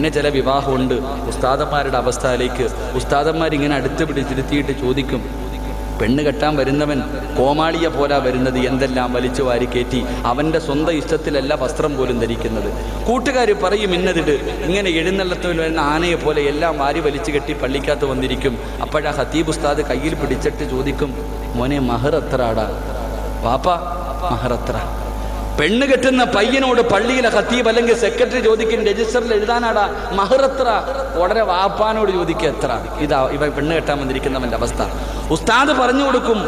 പിന്നെ ചില വിവാഹമുണ്ട് ഉസ്താദന്മാരുടെ അവസ്ഥയിലേക്ക് ഉസ്താദന്മാരിങ്ങനെ അടുത്ത് പിടിച്ചിരുത്തിയിട്ട് ചോദിക്കും, പെണ്ണ് കെട്ടാൻ വരുന്നവൻ കോമാളിയെ പോലെ വരുന്നത്, എന്തെല്ലാം വലിച്ചു വാരി കയറ്റി, അവൻ്റെ സ്വന്തം ഇഷ്ടത്തിലല്ല വസ്ത്രം പോലും ധരിക്കുന്നത്. കൂട്ടുകാർ പറയും ഇന്നതിട്ട്, ഇങ്ങനെ എഴുന്നള്ളത്തിൽ വരുന്ന ആനയെ പോലെ എല്ലാം വാരി വലിച്ചു കെട്ടി പള്ളിക്കകത്ത് വന്നിരിക്കും. അപ്പോഴാ ഖതീബ് ഉസ്താദ് കയ്യിൽ പിടിച്ചിട്ട് ചോദിക്കും, മോനെ മഹർ എത്രടാ? വാപ്പ മഹർ എത്ര? പെണ്ണ് കെട്ടുന്ന പയ്യനോട് പള്ളിയിലെ ഖതീബ് അല്ലെങ്കിൽ സെക്രട്ടറി ചോദിക്കും, രജിസ്റ്ററിൽ എഴുതാനാടാ മഹർ എത്ര? ഉടനെ വാപ്പാനോട് ചോദിക്കുക എത്ര? ഇതാ ഇവ പെണ്ണ് കെട്ടാൻ വന്നിരിക്കുന്നവൻ്റെ അവസ്ഥ. ഉസ്താദ് പറഞ്ഞു കൊടുക്കും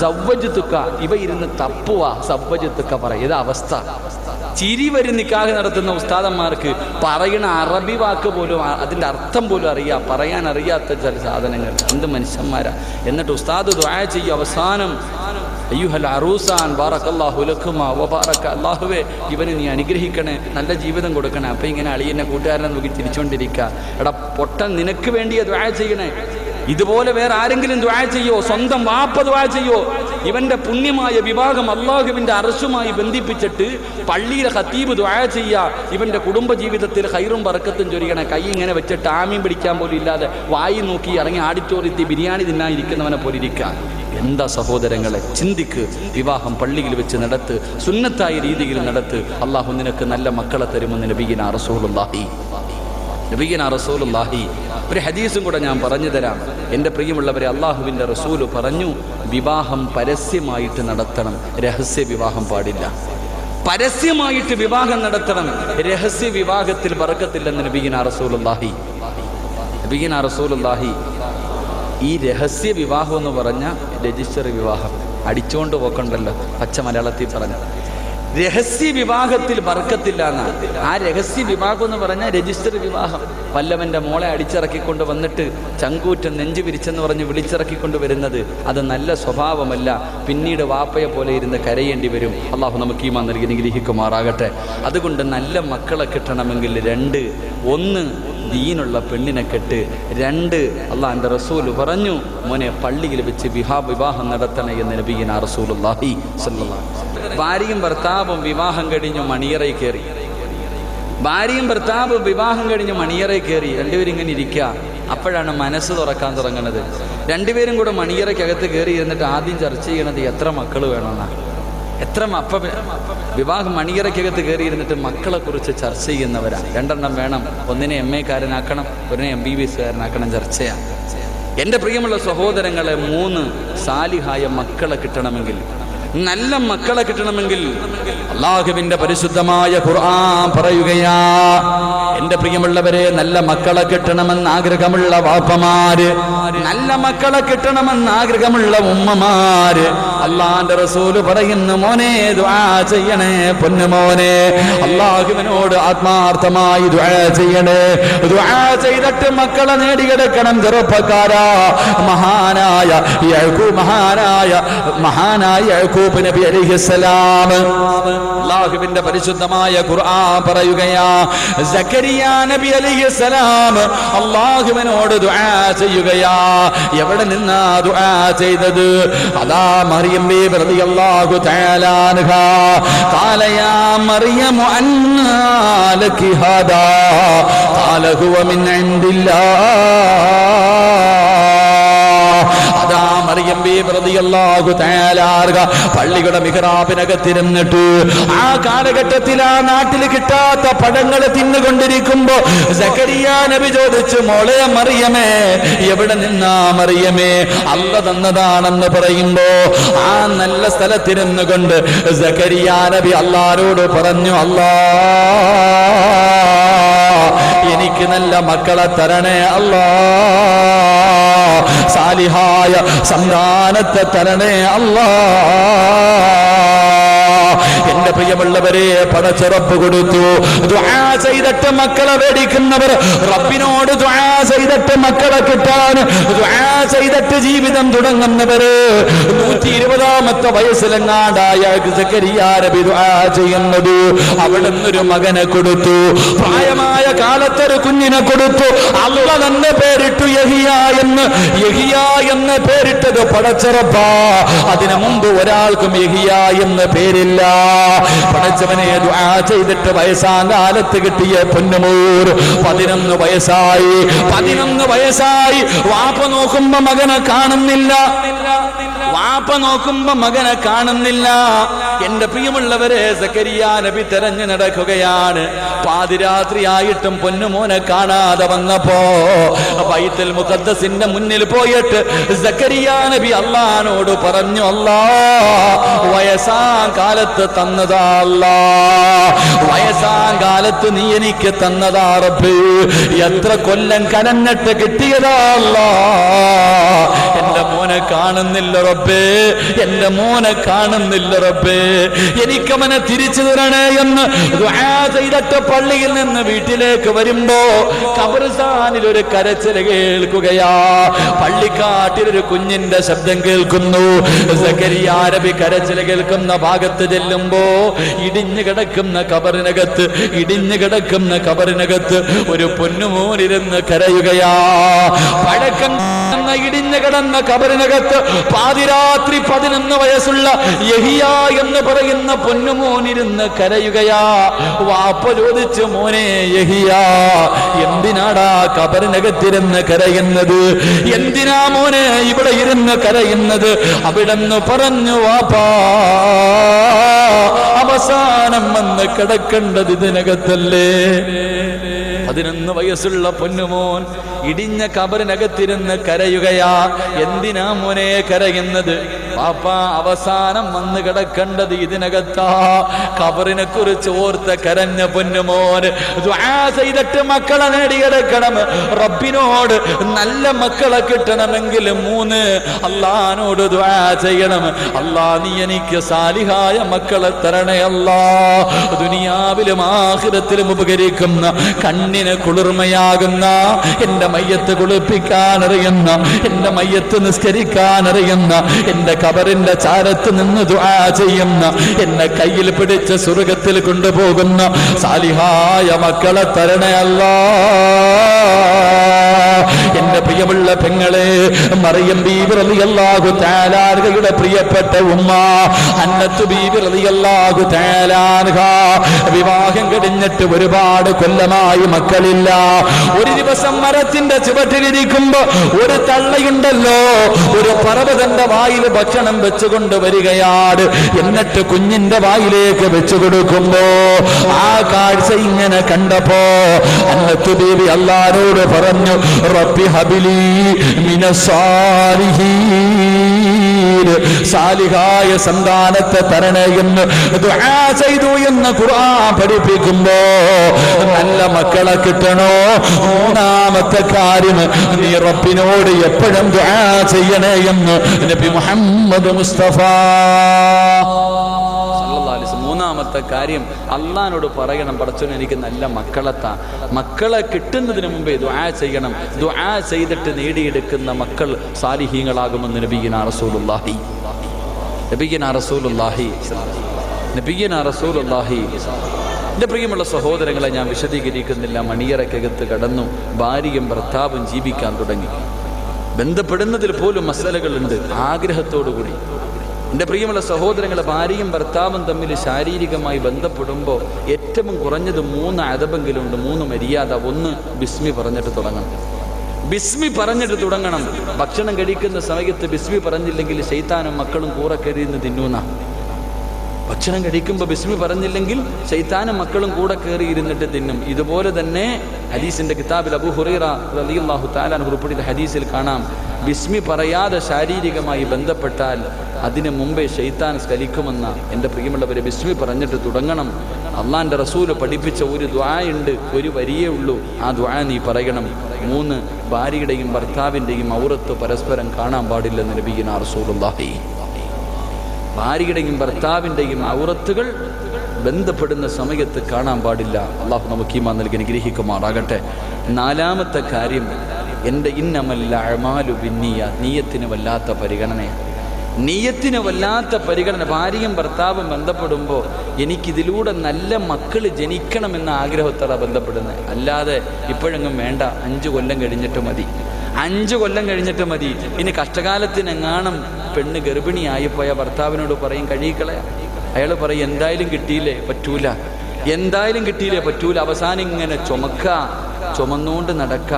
സവ്വജ്തുക, ഇവ ഇരുന്ന് തപ്പുവാ സവ്വജ്തുക പറയും. ഇതാ അവസ്ഥ. ചിരി വരി നിക്കാഹ് നടത്തുന്ന ഉസ്താദന്മാർക്ക് പറയുന്ന അറബി വാക്ക് പോലും അതിൻ്റെ അർത്ഥം പോലും അറിയാം, പറയാൻ അറിയാത്ത ചില സാധനങ്ങൾ. എന്ത് മനുഷ്യന്മാരാ! എന്നിട്ട് ഉസ്താദ് ദുആ ചെയ്യും അവസാനം, അയ്യുഹൽ അറൂസാൻ ബാറക്കല്ലാഹു ലക്കുമാ വബാറക, അല്ലാഹുവേ ഇവന് നീ അനുഗ്രഹിക്കണേ, നല്ല ജീവിതം കൊടുക്കണേ. അപ്പം ഇങ്ങനെ അളിയനെ കൂട്ടുകാരനെ നോക്കി തിരിച്ചുകൊണ്ടിരിക്കുക. എടാ പൊട്ടൻ, നിനക്ക് വേണ്ടിയ ദുആ ചെയ്യണേ. ഇതുപോലെ വേറെ ആരെങ്കിലും ദുആ ചെയ്യോ? സ്വന്തം വാപ്പ ദുആ ചെയ്യോ? ഇവന്റെ പുണ്യമായ വിവാഹം അല്ലാഹുവിന്റെ അർശുമായി ബന്ധിപ്പിച്ചിട്ട് പള്ളിയിലെ ഖതീബ് ദുആ ചെയ്യുക, ഇവന്റെ കുടുംബ ജീവിതത്തിൽ ഖൈറും ബറക്കത്തും ചൊരിയണേ. കൈ ഇങ്ങനെ വെച്ചിട്ട് ആമീൻ പിടിക്കാൻ പോലും ഇല്ലാതെ വായി നോക്കി ഇറങ്ങി ആഡിറ്റോറിയത്തിൽ ബിരിയാണി തിന്നാനിരിക്കുന്നവനെ പോലെ ഇരിക്കുക. എന്താ സഹോദരങ്ങളെ, ചിന്തിക്ക്. വിവാഹം പള്ളിയിൽ വെച്ച് നടത്ത്, സുന്നത്തായ രീതിയിൽ നടത്ത്. അള്ളാഹു നിനക്ക് നല്ല മക്കളെ തരുമെന്ന് നബിയിനാ റസൂലുള്ളാഹി. ഒരു ഹദീസും കൂടെ ഞാൻ പറഞ്ഞു തരാം. എൻ്റെ പ്രിയമുള്ളവരെ, അള്ളാഹുവിൻ്റെ റസൂല് പറഞ്ഞു, വിവാഹം പരസ്യമായിട്ട് നടത്തണം, രഹസ്യ വിവാഹം പാടില്ല. പരസ്യമായിട്ട് വിവാഹം നടത്തണം, രഹസ്യ വിവാഹത്തിൽ ബറക്കത്തില്ലെന്ന് നബിയിനാ റസൂലുള്ളാഹി. ഈ രഹസ്യ വിവാഹം എന്ന് പറഞ്ഞാൽ രജിസ്റ്റർ വിവാഹം, അടിച്ചുകൊണ്ട് പോക്കണ്ടല്ലോ, പച്ച മലയാളത്തിൽ പറഞ്ഞു. രഹസ്യ വിവാഹത്തിൽ ബർക്കത്തില്ല എന്നാ. ആ രഹസ്യ വിവാഹം എന്ന് പറഞ്ഞാൽ രജിസ്റ്റർ വിവാഹം. വല്ലവൻ്റെ മോളെ അടിച്ചിറക്കിക്കൊണ്ട് വന്നിട്ട് ചങ്കൂറ്റം നെഞ്ചു വിരിച്ചെന്ന് പറഞ്ഞ് വിളിച്ചിറക്കിക്കൊണ്ട് വരുന്നത് അത് നല്ല സ്വഭാവമല്ല. പിന്നീട് വാപ്പയെ പോലെ ഇരുന്ന് കരയേണ്ടി വരും. അള്ളാഹു നമുക്ക് ഈമാൻ നൽകി അനുഗ്രഹിക്കുമാറാകട്ടെ. അതുകൊണ്ട് നല്ല മക്കളെ കിട്ടണമെങ്കിൽ രണ്ട്, ഒന്ന് ദീനുള്ള പെണ്ണിനെ കെട്ട്, രണ്ട് അള്ളാഹിൻ്റെ റസൂൽ പറഞ്ഞു, മോനെ പള്ളിയിൽ വെച്ച് വിവാഹം നടത്തണേ എന്ന് നബിയിനാ റസൂലുള്ളാഹി സ്വല്ലല്ലാഹു അലൈഹി വസല്ലം. ഭാര്യയും ഭർത്താവും വിവാഹം കഴിഞ്ഞു മണിയറയിൽ കയറി. രണ്ടുപേരും ഇങ്ങനെ ഇരിക്കുക. അപ്പോഴാണ് മനസ്സ് തുറക്കാൻ തുടങ്ങുന്നത്. രണ്ടുപേരും കൂടെ മണിയറയ്ക്കകത്ത് കയറി ഇരുന്നിട്ട് ആദ്യം ചർച്ച ചെയ്യണത് എത്ര മക്കൾ വേണമെന്നാണ്. വിവാഹം മണിയറയ്ക്കകത്ത് കയറി ഇരുന്നിട്ട് മക്കളെ കുറിച്ച് ചർച്ച ചെയ്യുന്നവരാണ്. 2 വേണം, ഒന്നിനെ MA കാരനാക്കണം, ഒന്നിനെ MBBS കാരനാക്കണം. ചർച്ചയാണ്. എൻ്റെ പ്രിയമുള്ള സഹോദരങ്ങളെ, 3 സാലിഹായ മക്കളെ കിട്ടണമെങ്കിൽ, നല്ല മക്കളെ കിട്ടണമെങ്കിൽ അല്ലാഹുവിന്റെ പരിശുദ്ധമായ ഖുർആൻ പറയുകയാ. എൻ്റെ പ്രിയമുള്ളവരെ, നല്ല മക്കളെ കിട്ടണമെന്ന് ആഗ്രഹമുള്ള വാപ്പമാര്, നല്ല മക്കളെ കിട്ടണമെന്ന് ആഗ്രഹമുള്ള ഉമ്മമാര്, അല്ലാഹുവിന്റെ റസൂല് പറയുന്നു, മോനെ ദുആ ചെയ്യണേ, പൊന്നുമോനെ, അല്ലാഹുവിനോട് ആത്മാർത്ഥമായി ദുആ ചെയ്യണേ. ദുആ ചെയ്തിട്ട് മക്കളെ നേടിയെടുക്കണം. ചെറുപ്പക്കാരാ, മഹാനായ യാക്കൂബ് നബി അലൈഹിസ്സലാം, അല്ലാഹുവിന്റെ പരിശുദ്ധമായ ഖുർആൻ പറയുകയാ, സക്കരിയ നബി അലൈഹിസ്സലാം അല്ലാഹുവിനോട് ദുആ ചെയ്യുകയാ. എവിടെ നിന്നാ ദുആ ചെയ്തത്? അതാ മറിയം ബീബി റളിയല്ലാഹു തആല അൻഹാ, ഖാല യാ മറിയം അന്നാ ലകി ഹാദാ, ഖാല ഹുവ മിൻ ഇൻദില്ലാഹ്. അതാ മറിയം ബീബി റളിയല്ലാഹു തആല അൻഹാ പള്ളിയുടെ മിഹ്റാബിനകത്തിരുന്നിട്ട് ആ കാലഘട്ടത്തിൽ ആ നാട്ടിൽ കിട്ടാത്ത പഴങ്ങൾ തിന്നുകൊണ്ടിരിക്കുമ്പോ സക്കരിയ നബി ചോദിച്ചു, മോളെ മറിയമേ, എവിടെ നിന്നാ മറിയമേ? അല്ല തന്നതാണെന്ന് പറയുമ്പോ ആ നല്ല സ്ഥലത്തിരുന്നു കൊണ്ട് സക്കരിയ നബി അല്ലാഹുവോട് പറഞ്ഞു, അല്ലാ, എനിക്ക് നല്ല മക്കളെ തരണേ അല്ലാ, സാലിഹായ സന്താനത്തെ തരണേ അല്ലാ. എന്റെ പ്രിയമുള്ളവരെ, പടച്ചുറപ്പ് കൊടുത്തു. ദുആ ചെയ്തിട്ട് മക്കളെ മേടിക്കുന്നവർ, റബ്ബിനോട് ദുആ ചെയ്തിട്ട് മക്കളെ കിട്ടാൻ ദുആ ചെയ്തിട്ട് ജീവിതം തുടങ്ങുന്നവര്, 120ാമത്തെ വയസ്സിലെങ്ങാണ്ടായ സക്കരിയ നബി ദുആ ചെയ്യുന്നത്. അവിടുന്നൊരു മകനെ കൊടുത്തു, പ്രായമായ കാലത്തൊരു കുഞ്ഞിനെ കൊടുത്തു. അള്ള തന്നെ പേരിട്ടു യഹിയ എന്ന് പേരിട്ടത് പടച്ചുറപ്പാ. അതിനു മുമ്പ് ഒരാൾക്കും യഹിയ എന്ന് പേരില്ല. പടച്ചവനെ ദുആ ചെയ്തിട്ട് വയസ്സാകാലത്ത് കിട്ടിയ പൊന്നുമോർ 11 വയസ്സായി. 11 വയസ്സായി. വാപ്പ നോക്കുമ്പോ മകനെ കാണുന്നില്ല. വാപ്പ നോക്കുമ്പോ മകനെ കാണുന്നില്ല. എന്റെ പ്രിയമുള്ളവരെ, സക്കരിയ നബി തെരഞ്ഞു നടക്കുകയാണ്. പാതിരാത്രിയായിട്ടും പൊന്നുമോനെ കാണാതെ വന്നപ്പോ ബൈത്തുൽ മുഖദ്ദസിന്റെ മുന്നിൽ പോയിട്ട് സക്കരിയ നബി അല്ലാഹുവോട് പറഞ്ഞു, അല്ലാ, വയസ്സാം കാലത്ത് തന്നതാ അല്ലാ, വയസ്സാം കാലത്ത് നീ എനിക്ക് തന്നതാ റബ്ബ്, എത്ര കൊല്ലം കനന്നിട്ട് കിട്ടിയതാ അല്ലാ, എന്റെ മോനെ കാണുന്നില്ല റബ്ബേ, എന്റെ മോനെ കാണുന്നില്ല റബ്ബേ, എനിക്കവനെ തിരിച്ചു തരണേ എന്ന് ദുആ ചെയ്തിട്ട് പള്ളിയിൽ നിന്ന് വീട്ടിലേക്ക് വരുമ്പോ ഖബർസ്ഥാനിൽ ഒരു കരച്ചിൽ കേൾക്കുകയാ. പള്ളിക്കാട്ടിൽ ഒരു കുഞ്ഞിന്റെ ശബ്ദം കേൾക്കുന്നു. സക്കരിയ നബി കരച്ചിൽ കേൾക്കുന്ന ഭാഗത്ത് ചെല്ലുമ്പോ ഇടിഞ്ഞു കിടക്കുന്ന കബറിനകത്ത് ഒരു പൊന്നുമോനിരുന്ന് കരയുകയാ. പഴക്കം ഇടിഞ്ഞു കിടന്ന കബറിനകത്ത് പാതിരാത്രി 11 വയസ്സുള്ള യഹിയ എന്ന് പറയുന്ന പൊന്നുമോനിരുന്ന് കരയുകയാ. വാപ്പ ചോദിച്ചു, മോനെ യഹിയ, എന്തിനാടാ കബറിനകത്തിരുന്ന് കരയുന്നത്? എന്തിനാ മോനെ ഇവിടെ ഇരുന്ന് കരയുന്നത്? അവിടെന്ന് പറഞ്ഞു, വാപ്പാ, അവസാനം വന്ന് കിടക്കേണ്ടത് ഇതിനകത്തല്ലേ. 11 വയസ്സുള്ള പൊന്നുമോൻ ഇടിഞ്ഞ കബറിനകത്തിരുന്ന് കരയുകയാ. എന്തിനാ മോനെ കരയുന്നത്? പാപ്പ, അവസാനം വന്ന് കിടക്കേണ്ടത് ഇതിനകത്താ. കബറിനെ കുറിച്ച് ഓർത്ത് കരഞ്ഞ പൊന്നുമോൻ ദുആ ചെയ്തിട്ട് മക്കളെ നേടിയെടുക്കണം. റബ്ബിനോട് നല്ല മക്കളെ കിട്ടണമെങ്കിൽ 3 അല്ലാഹുവോട് ദുആ ചെയ്യണം. അല്ലാ, നീ എനിക്ക് സാലിഹായ മക്കളെ തരണേ അല്ലാ. ദുനിയാവിലും ആഖിറത്തിലും ഉപകരിക്കുന്ന, കണ്ണിന് കുളിർമയാകുന്ന, എന്റെ മയ്യത്ത് കുളിപ്പിക്കാൻ അറിയുന്ന, എന്റെ മയ്യത്ത് നിസ്കരിക്കാൻ അറിയുന്ന, എന്റെ ഖബറിന്റെ ചാരത്ത് നിന്ന് ദുആ ചെയ്യുന്ന, എന്നെ കയ്യിൽ പിടിച്ച് സ്വർഗ്ഗത്തിൽ കൊണ്ടുപോകുന്ന സാലിഹായ മക്കളെ തരണേ അല്ലാ. എന്റെ പ്രിയമുള്ള പെങ്ങളെ, മറിയം ബീബി റളിയല്ലാഹു തആല അൻഹയുടെ പ്രിയപ്പെട്ട ഉമ്മ ഹന്നത്ത് ബീബി റളിയല്ലാഹു തആല അൻഹ വിവാഹം കഴിഞ്ഞിട്ട് ഒരുപാട് കൊല്ലമായി മക്കളില്ല. ഒരു ദിവസം മരത്തിന്റെ ചുവട്ടിലിരിക്കുമ്പോ ഒരു തള്ളയുണ്ടല്ലോ, ഒരു പർവ്വതന്റെ വായിൽ ഭക്ഷണം വെച്ചുകൊണ്ട് വരികയാണ്. എന്നിട്ട് കുഞ്ഞിന്റെ വായിലേക്ക് വെച്ചു കൊടുക്കുമ്പോ ആ കാഴ്ച ഇങ്ങനെ കണ്ടപ്പോ ഹന്നത്ത് ബീബി അല്ലാഹുവോട് പറഞ്ഞു, റബ്ബി ഹബിലി മിനസ്സാലിഹീൻ, സാലിഹായ സന്താനത്തെ തരണേ എന്ന് ദുആ ചെയ്തു എന്ന് ഖുർആൻ പഠിപ്പിക്കുമ്പോ നല്ല മക്കളെ കിട്ടണോ? 3ാമത്തെ കാര്യം, നീ റബ്ബിനോട് എപ്പോഴും ദുആ ചെയ്യണേ എന്ന് നബി മുഹമ്മദ് മുസ്തഫ. 3ാമത്തെ കാര്യം, അള്ളാഹിനോട് പറയണം, പടച്ചോനെ എനിക്ക് നല്ല മക്കളെ കിട്ടുന്നതിന് മുമ്പേ ദുആ ചെയ്യണം. ദുആ ചെയ്തിട്ട് നേടിയെടുക്കുന്ന മക്കൾ സാലിഹീങ്ങളാകുമെന്ന് നബിയുനാ റസൂലുള്ളാഹി. എൻ്റെ പ്രിയമുള്ള സഹോദരങ്ങളെ, ഞാൻ വിശദീകരിക്കുന്നില്ല. മണിയറക്കകത്ത് കടന്നു, ഭാര്യയും ഭർത്താവും ജീവിക്കാൻ തുടങ്ങി. ബന്ധപ്പെടുന്നതിൽ പോലും മസലകളുണ്ട്. ആഗ്രഹത്തോടുകൂടി എൻ്റെ പ്രിയമുള്ള സഹോദരങ്ങളെ, ഭാര്യയും ഭർത്താവും തമ്മിൽ ശാരീരികമായി ബന്ധപ്പെടുമ്പോൾ ഏറ്റവും കുറഞ്ഞത് 3 അദബെങ്കിലുണ്ട്, 3 മര്യാദ. 1, ബിസ്മി പറഞ്ഞിട്ട് തുടങ്ങണം. ഭക്ഷണം കഴിക്കുന്ന സമയത്ത് ബിസ്മി പറഞ്ഞില്ലെങ്കിൽ ശൈത്താനും മക്കളും കൂടെ കയറിയിരുന്ന് തിന്നൂന്ന. ഭക്ഷണം കഴിക്കുമ്പോൾ ബിസ്മി പറഞ്ഞില്ലെങ്കിൽ ശൈത്താനും മക്കളും കൂടെ കയറി ഇരുന്നിട്ട് തിന്നും. ഇതുപോലെ തന്നെ ഹദീസിന്റെ കിതാബിൽ അബൂ ഹുറൈറ റളിയല്ലാഹു തആല അൻഹു റിപ്പോർട്ട് ചെയ്ത ഹദീസിൽ കാണാം, ബിസ്മി പറയാതെ ശാരീരികമായി ബന്ധപ്പെട്ടാൽ അതിനു മുമ്പേ ശൈത്താൻ സ്കലിക്കുമെന്ന. എൻ്റെ പ്രിയമുള്ളവരെ, ബിസ്മി പറഞ്ഞിട്ട് തുടങ്ങണം. അള്ളാന്റെ റസൂല് പഠിപ്പിച്ച ഒരു ദുആ ഉണ്ട്, ഒരു വരിയേ ഉള്ളൂ. ആ ദുആ നീ പറയണം. 3, ഭാര്യയുടെയും ഭർത്താവിൻ്റെയും ഔറത്ത് പരസ്പരം കാണാൻ പാടില്ലെന്ന് നബിയുനാ റസൂലുള്ളാഹി. ഭാര്യയുടെയും ഭർത്താവിൻ്റെയും ഔറത്തുകൾ ബന്ധപ്പെടുന്ന സമയത്ത് കാണാൻ പാടില്ല. അള്ളാഹു നമുക്ക് ഈമാൻ നൽകി അനുഗ്രഹിക്കുമാറാകട്ടെ. 4ാമത്തെ കാര്യം, എൻ്റെ ഇന്നമൽ അഅ്മാലു ബിന്നിയ്യാത്ത്, നീയത്തിന് വല്ലാത്ത പരിഗണന. ഭാര്യയും ഭർത്താവും ബന്ധപ്പെടുമ്പോൾ എനിക്കിതിലൂടെ നല്ല മക്കൾ ജനിക്കണമെന്ന ആഗ്രഹത്തോടെ ബന്ധപ്പെടുന്നത്. അല്ലാതെ ഇപ്പോഴെങ്ങും വേണ്ട, 5 കൊല്ലം കഴിഞ്ഞിട്ട് മതി. ഇനി കഷ്ടകാലത്തിനെങ്ങാനും പെണ്ണ് ഗർഭിണിയായിപ്പോയ ഭർത്താവിനോട് പറയും കഴിയിക്കളയാ. അയാൾ പറയും എന്തായാലും കിട്ടിയില്ലേ പറ്റൂല, എന്തായാലും കിട്ടിയില്ലേ പറ്റൂല. അവസാനം ഇങ്ങനെ ചുമന്നുകൊണ്ട് നടക്ക.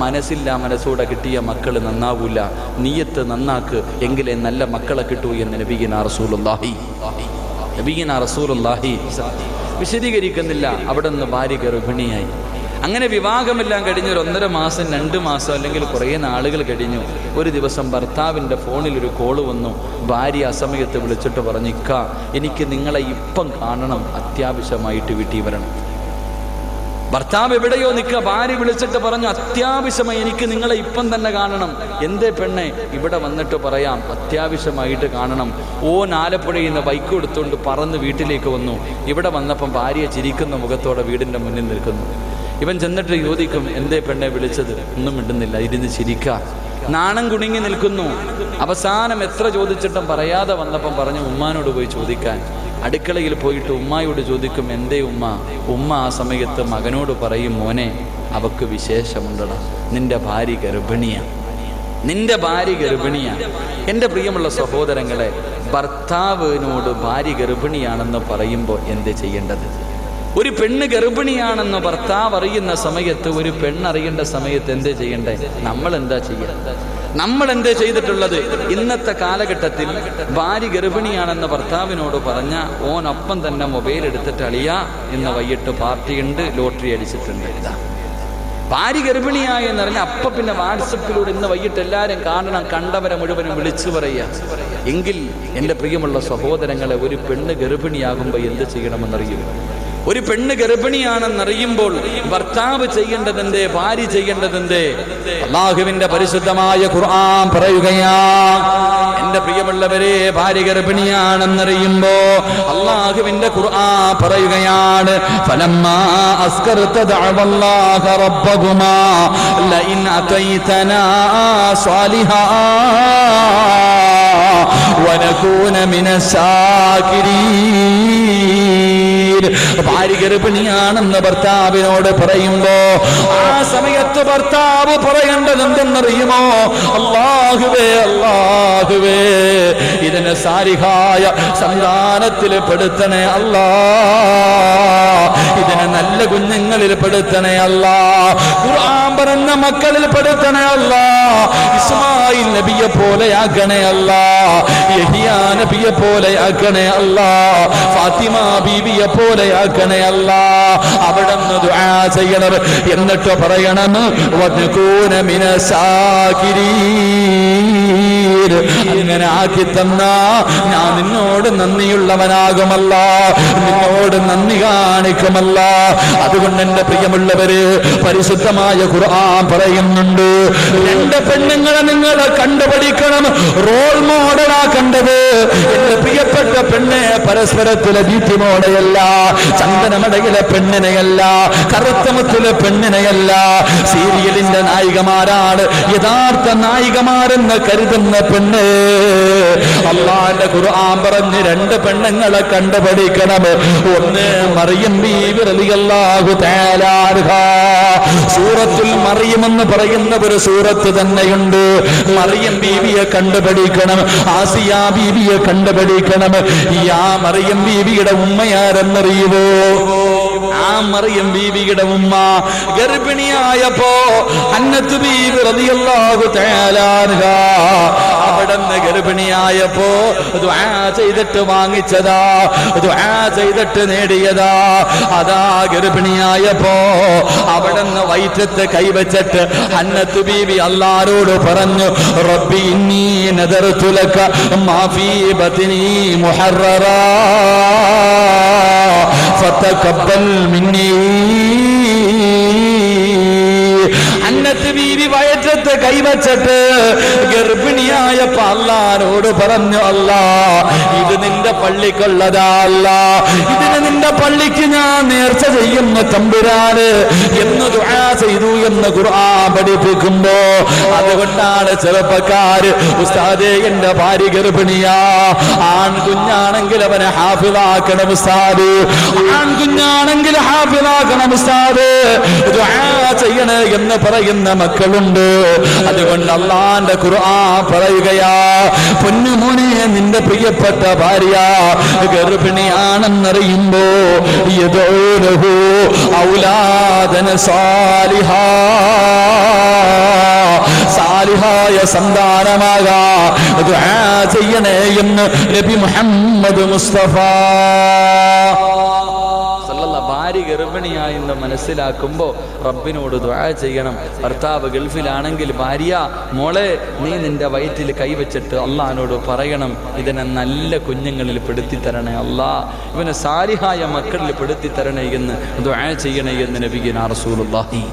മനസ്സില്ല, മനസ്സോടെ കിട്ടിയ മക്കൾ നന്നാവൂല. നീയത്ത് നന്നാക്ക്, എങ്കിലേ നല്ല മക്കളെ കിട്ടൂ എന്ന് നബിയുനാ റസൂലുള്ളാഹി വിശദീകരിക്കുന്നില്ല. അവിടെ നിന്ന് ഭാര്യ ഗർഭിണിയായി. അങ്ങനെ വിവാഹമെല്ലാം കഴിഞ്ഞ് ഒരു 1.5 മാസം 2 മാസം അല്ലെങ്കിൽ കുറേ നാളുകൾ കഴിഞ്ഞു. ഒരു ദിവസം ഭർത്താവിൻ്റെ ഫോണിൽ ഒരു കോള് വന്നു. ഭാര്യ അസമയത്ത് വിളിച്ചിട്ട് പറഞ്ഞു, ഇക്ക എനിക്ക് നിങ്ങളെ ഇപ്പം കാണണം, അത്യാവശ്യമായിട്ട് വീട്ടിൽ വരണം. ഭർത്താവ് എവിടെയോ നിൽക്കുക, ഭാര്യ വിളിച്ചിട്ട് പറഞ്ഞു അത്യാവശ്യമായി എനിക്ക് നിങ്ങളെ ഇപ്പം തന്നെ കാണണം. എന്തേ പെണ്ണെ? ഇവിടെ വന്നിട്ട് പറയാം, അത്യാവശ്യമായിട്ട് കാണണം. ആലപ്പുഴയിൽ നിന്ന് ബൈക്ക് എടുത്തുകൊണ്ട് പറന്ന് വീട്ടിലേക്ക് വന്നു. ഇവിടെ വന്നപ്പം ഭാര്യ ചിരിക്കുന്ന മുഖത്തോടെ വീടിൻ്റെ മുന്നിൽ നിൽക്കുന്നു. ഇവൻ ചെന്നിട്ട് ചോദിക്കും, എന്തേ പെണ്ണെ വിളിച്ചത്? ഒന്നും മിണ്ടുന്നില്ല, ഇരുന്ന് ചിരിക്കുക, നാണം കുണുങ്ങി നിൽക്കുന്നു. അവസാനം എത്ര ചോദിച്ചിട്ടും പറയാതെ വന്നപ്പം പറഞ്ഞു ഉമ്മാനോട് പോയി ചോദിക്കാൻ. അടുക്കളയിൽ പോയിട്ട് ഉമ്മായോട് ചോദിക്കും, എന്തേ ഉമ്മ? ഉമ്മ ആ സമയത്ത് മകനോട് പറയും, മോനെ അവക്ക് വിശേഷമുണ്ടടാ, നിന്റെ ഭാര്യ ഗർഭിണിയാണ്, നിന്റെ ഭാര്യ ഗർഭിണിയാണ്. എൻ്റെ പ്രിയമുള്ള സഹോദരങ്ങളെ, ഭർത്താവിനോട് ഭാര്യ ഗർഭിണിയാണെന്ന് പറയുമ്പോൾ എന്ത് ചെയ്യേണ്ടത്? ഒരു പെണ്ണ് ഗർഭിണിയാണെന്ന് ഭർത്താവ് അറിയുന്ന സമയത്ത്, ഒരു പെണ്ണറിയേണ്ട സമയത്ത് എന്ത് ചെയ്യണ്ടേ? നമ്മൾ എന്താ ചെയ്യുക? നമ്മൾ എന്തേ ചെയ്തിട്ടുള്ളത്? ഇന്നത്തെ കാലഘട്ടത്തിൽ ഭാര്യ ഗർഭിണിയാണെന്ന് ഭർത്താവിനോട് പറഞ്ഞ ഓനൊപ്പം തന്നെ മൊബൈൽ എടുത്തിട്ട് അളിയാ ഇന്ന് വൈകിട്ട് പാർട്ടിയുണ്ട്, ലോട്ടറി അടിച്ചിട്ടുണ്ട്. ഇതാ ഭാര്യ ഗർഭിണിയായി എന്ന് പറഞ്ഞാൽ അപ്പം പിന്നെ വാട്സപ്പിലൂടെ ഇന്ന് വൈകിട്ട് എല്ലാവരും കാണണം, കണ്ടവരെ മുഴുവനും വിളിച്ചു പറയുക. എങ്കിൽ എൻ്റെ പ്രിയമുള്ള സഹോദരങ്ങളെ, ഒരു പെണ്ണ് ഗർഭിണിയാകുമ്പോൾ എന്ത് ചെയ്യണമെന്നറിയും? ഒരു പെണ്ണ് ഗർഭിണിയാണെന്നറിയുമ്പോൾ ഭർത്താവ് ചെയ്യേണ്ടതെന്തേ? ഭാര്യ ചെയ്യേണ്ടതെന്തേ? അല്ലാഹുവിന്റെ പരിശുദ്ധമായ ഖുർആൻ പറയുകയാ, എൻ്റെ പ്രിയമുള്ളവരെ, ഭാര്യ ഗർഭിണിയാണെന്നറിയുമ്പോ അല്ലാഹുവിന്റെ ഖുർആൻ പറയുകയാണ്, ഫലമ്മാ അസ്കർത ദഅവല്ലാഹ റബ്ബഹുമാ ലഇൻ അതൈതനാ സ്വാലിഹാ വനകൂന മിനശാകിരീൻ. ഭാര്യ ഗർഭിണിയാണെന്ന് ഭർത്താവിനോട് പറയുമ്പോ ആ സമയത്ത് ഭർത്താവ് പറയേണ്ടത് എന്തെന്നറിയുമോ? അല്ലാഹുവേ, അല്ലാഹുവേ, ഇതിനെ സാലിഹായ സന്താനത്തിൽ പെടുത്തണേ അല്ലാ, ഇതിനെ നല്ല കുഞ്ഞുങ്ങളിൽ പെടുത്തണേ അല്ലാ, ഖുർആൻ പറഞ്ഞ മക്കളിൽ പെടുത്തണേ അല്ലാ, ഇസ്മായിൽ നബിയെ പോലെ ആക്കണേ അല്ലാ, യഹ്യാ നബിയെ പോലെ ആക്കണേ അല്ലാ, ഫാത്തിമ ബീവിയെ പോലെ ആക്കണേ അല്ലാ. അവിടുന്ന് ദുആ ചെയ്യണം. എന്നിട്ട് പറയണം, വനകൂന മിനശാകിരീൻ. അങ്ങനെ ആക്കി തന്ന ഞാൻ നിന്നോട് നന്ദിയുള്ളവനാകുമല്ല, നിന്നോട് നന്ദി കാണിക്കുമല്ല. അതുകൊണ്ട് എൻ്റെ പ്രിയമുള്ളവര്, പരിശുദ്ധമായ ഖുർആൻ പറയുന്നുണ്ട്, 2 പെണ്ണുങ്ങളെ നിങ്ങൾ കണ്ടുപിടിക്കണം, റോൾ മോഡലാക്കേണ്ടത്. എന്റെ പ്രിയപ്പെട്ട പെണ്ണെ, പരസ്പരത്തിലെ ദീപ്തിമോടെയല്ല, ചന്ദനമടയിലെ പെണ്ണിനെയല്ല, കറുത്തമുത്തിലെ പെണ്ണിനെയല്ല. സീരിയലിന്റെ നായികമാരാണ് യഥാർത്ഥ നായികമാരെന്ന് കരുതുന്ന പെണ്ണ്. അല്ലാഹുവിന്റെ ഖുർആൻ പറഞ്ഞ് 2 പെണ്ണുങ്ങളെ കണ്ടുപിടിക്കണം. ഒന്ന് മറിയം ബീവി റളിയല്ലാഹു തആല അൻഹാ. സൂറത്തുൽ മറിയം എന്ന് പറയുന്ന ഒരു സൂറത്ത് തന്നെയുണ്ട്. മറിയം ബീവിയെ കണ്ടുപിടിക്കണം, ആസിയ ബീവിയെ കണ്ടുപിടിക്കണം. യാ മറിയം ബീവിയുടെ ഉമ്മയാരെന്നറിയുവോ? ആ മറിയം ബീവിയുടെ ഉമ്മ ഗർഭിണിയായപ്പോ ഹന്നത്ത് ബീവി റളിയല്ലാഹു തആല അൻഹാ അവിടുന്ന് ഗർഭിണിയായപ്പോ ദുആ ചെയ്തിട്ട് വാങ്ങിച്ചതാ, ദുആ ചെയ്തിട്ട് നേടിയതാ. അതാ ഗർഭിണിയായപ്പോ അവിടുന്ന് വയറ്റത്ത് കൈവച്ചിട്ട് ഹന്നത്ത് ബീവി അല്ലാഹുവോട് പറഞ്ഞു, റബ്ബി ഇന്നി നദർതു ലക മാ ഫീ ബത്നി മുഹററാ ഫതഖബ്ബൽ മിന്നി. ഹന്നത്ത് ബീവി വയറ്റത്ത് കൈവച്ചിട്ട് ഗർഭിണിയായപ്പോ അല്ലാഹുവോട് പറഞ്ഞു, അല്ലാ ഇത് നിന്റെ പള്ളിക്കുള്ളതാ, അല്ലാ ഇതിന് നിന്റെ പള്ളിക്ക് ഞാൻ നേർച്ച ചെയ്യുന്ന തമ്പുരാന് എന്ന് ദുആ ചെയ്തു എന്ന് ഖുർആൻ പഠിപ്പിക്കുമ്പോ അതുകൊണ്ടാണ് ചെറുപ്പക്കാര് ഉസ്താദേ എന്റെ ഭാര്യ ഗർഭിണിയാ, ആൺകുഞ്ഞാണെങ്കിൽ അവനെ ഹാഫിളാക്കണം ഉസ്താദ്, ആൺകുഞ്ഞാണെങ്കിൽ ഹാഫിളാക്കണം ഉസ്താദ്, ദുആ ചെയ്യണേ എന്ന് പറയുന്ന മക്കളുണ്ട്. അതുകൊണ്ട് അല്ലാഹുവിന്റെ ഖുർആൻ പറയുകയാ, പൊന്നുമോനെ നിന്റെ പ്രിയപ്പെട്ട ഭാര്യ ഗർഭിണിയാണെന്നറിയുമ്പോ യദൂലഹു ഔലാദന സാലിഹാ, സാലിഹായ സന്താനമാകാ ദുആ ചെയ്യണേ എന്ന് നബി മുഹമ്മദ് മുസ്തഫ ഭാര്യ ഗർഭിണിയായെന്ന് മനസ്സിലാക്കുമ്പോ റബ്ബിനോട് ദുആ ചെയ്യണം. ഭർത്താവ് ഗൾഫിലാണെങ്കിൽ ഭാര്യ മോളെ നീ നിന്റെ വയറ്റിൽ കൈവച്ചിട്ട് അള്ളാഹിനോട് പറയണം, ഇതിനെ നല്ല കുഞ്ഞുങ്ങളിൽ പെടുത്തി തരണേ അല്ലാ, ഇവനെ സാലിഹായ മക്കളിൽ പെടുത്തി തരണേ എന്ന് ദുആ ചെയ്യണേ എന്ന് നബിയുനാ റസൂലുള്ളാഹി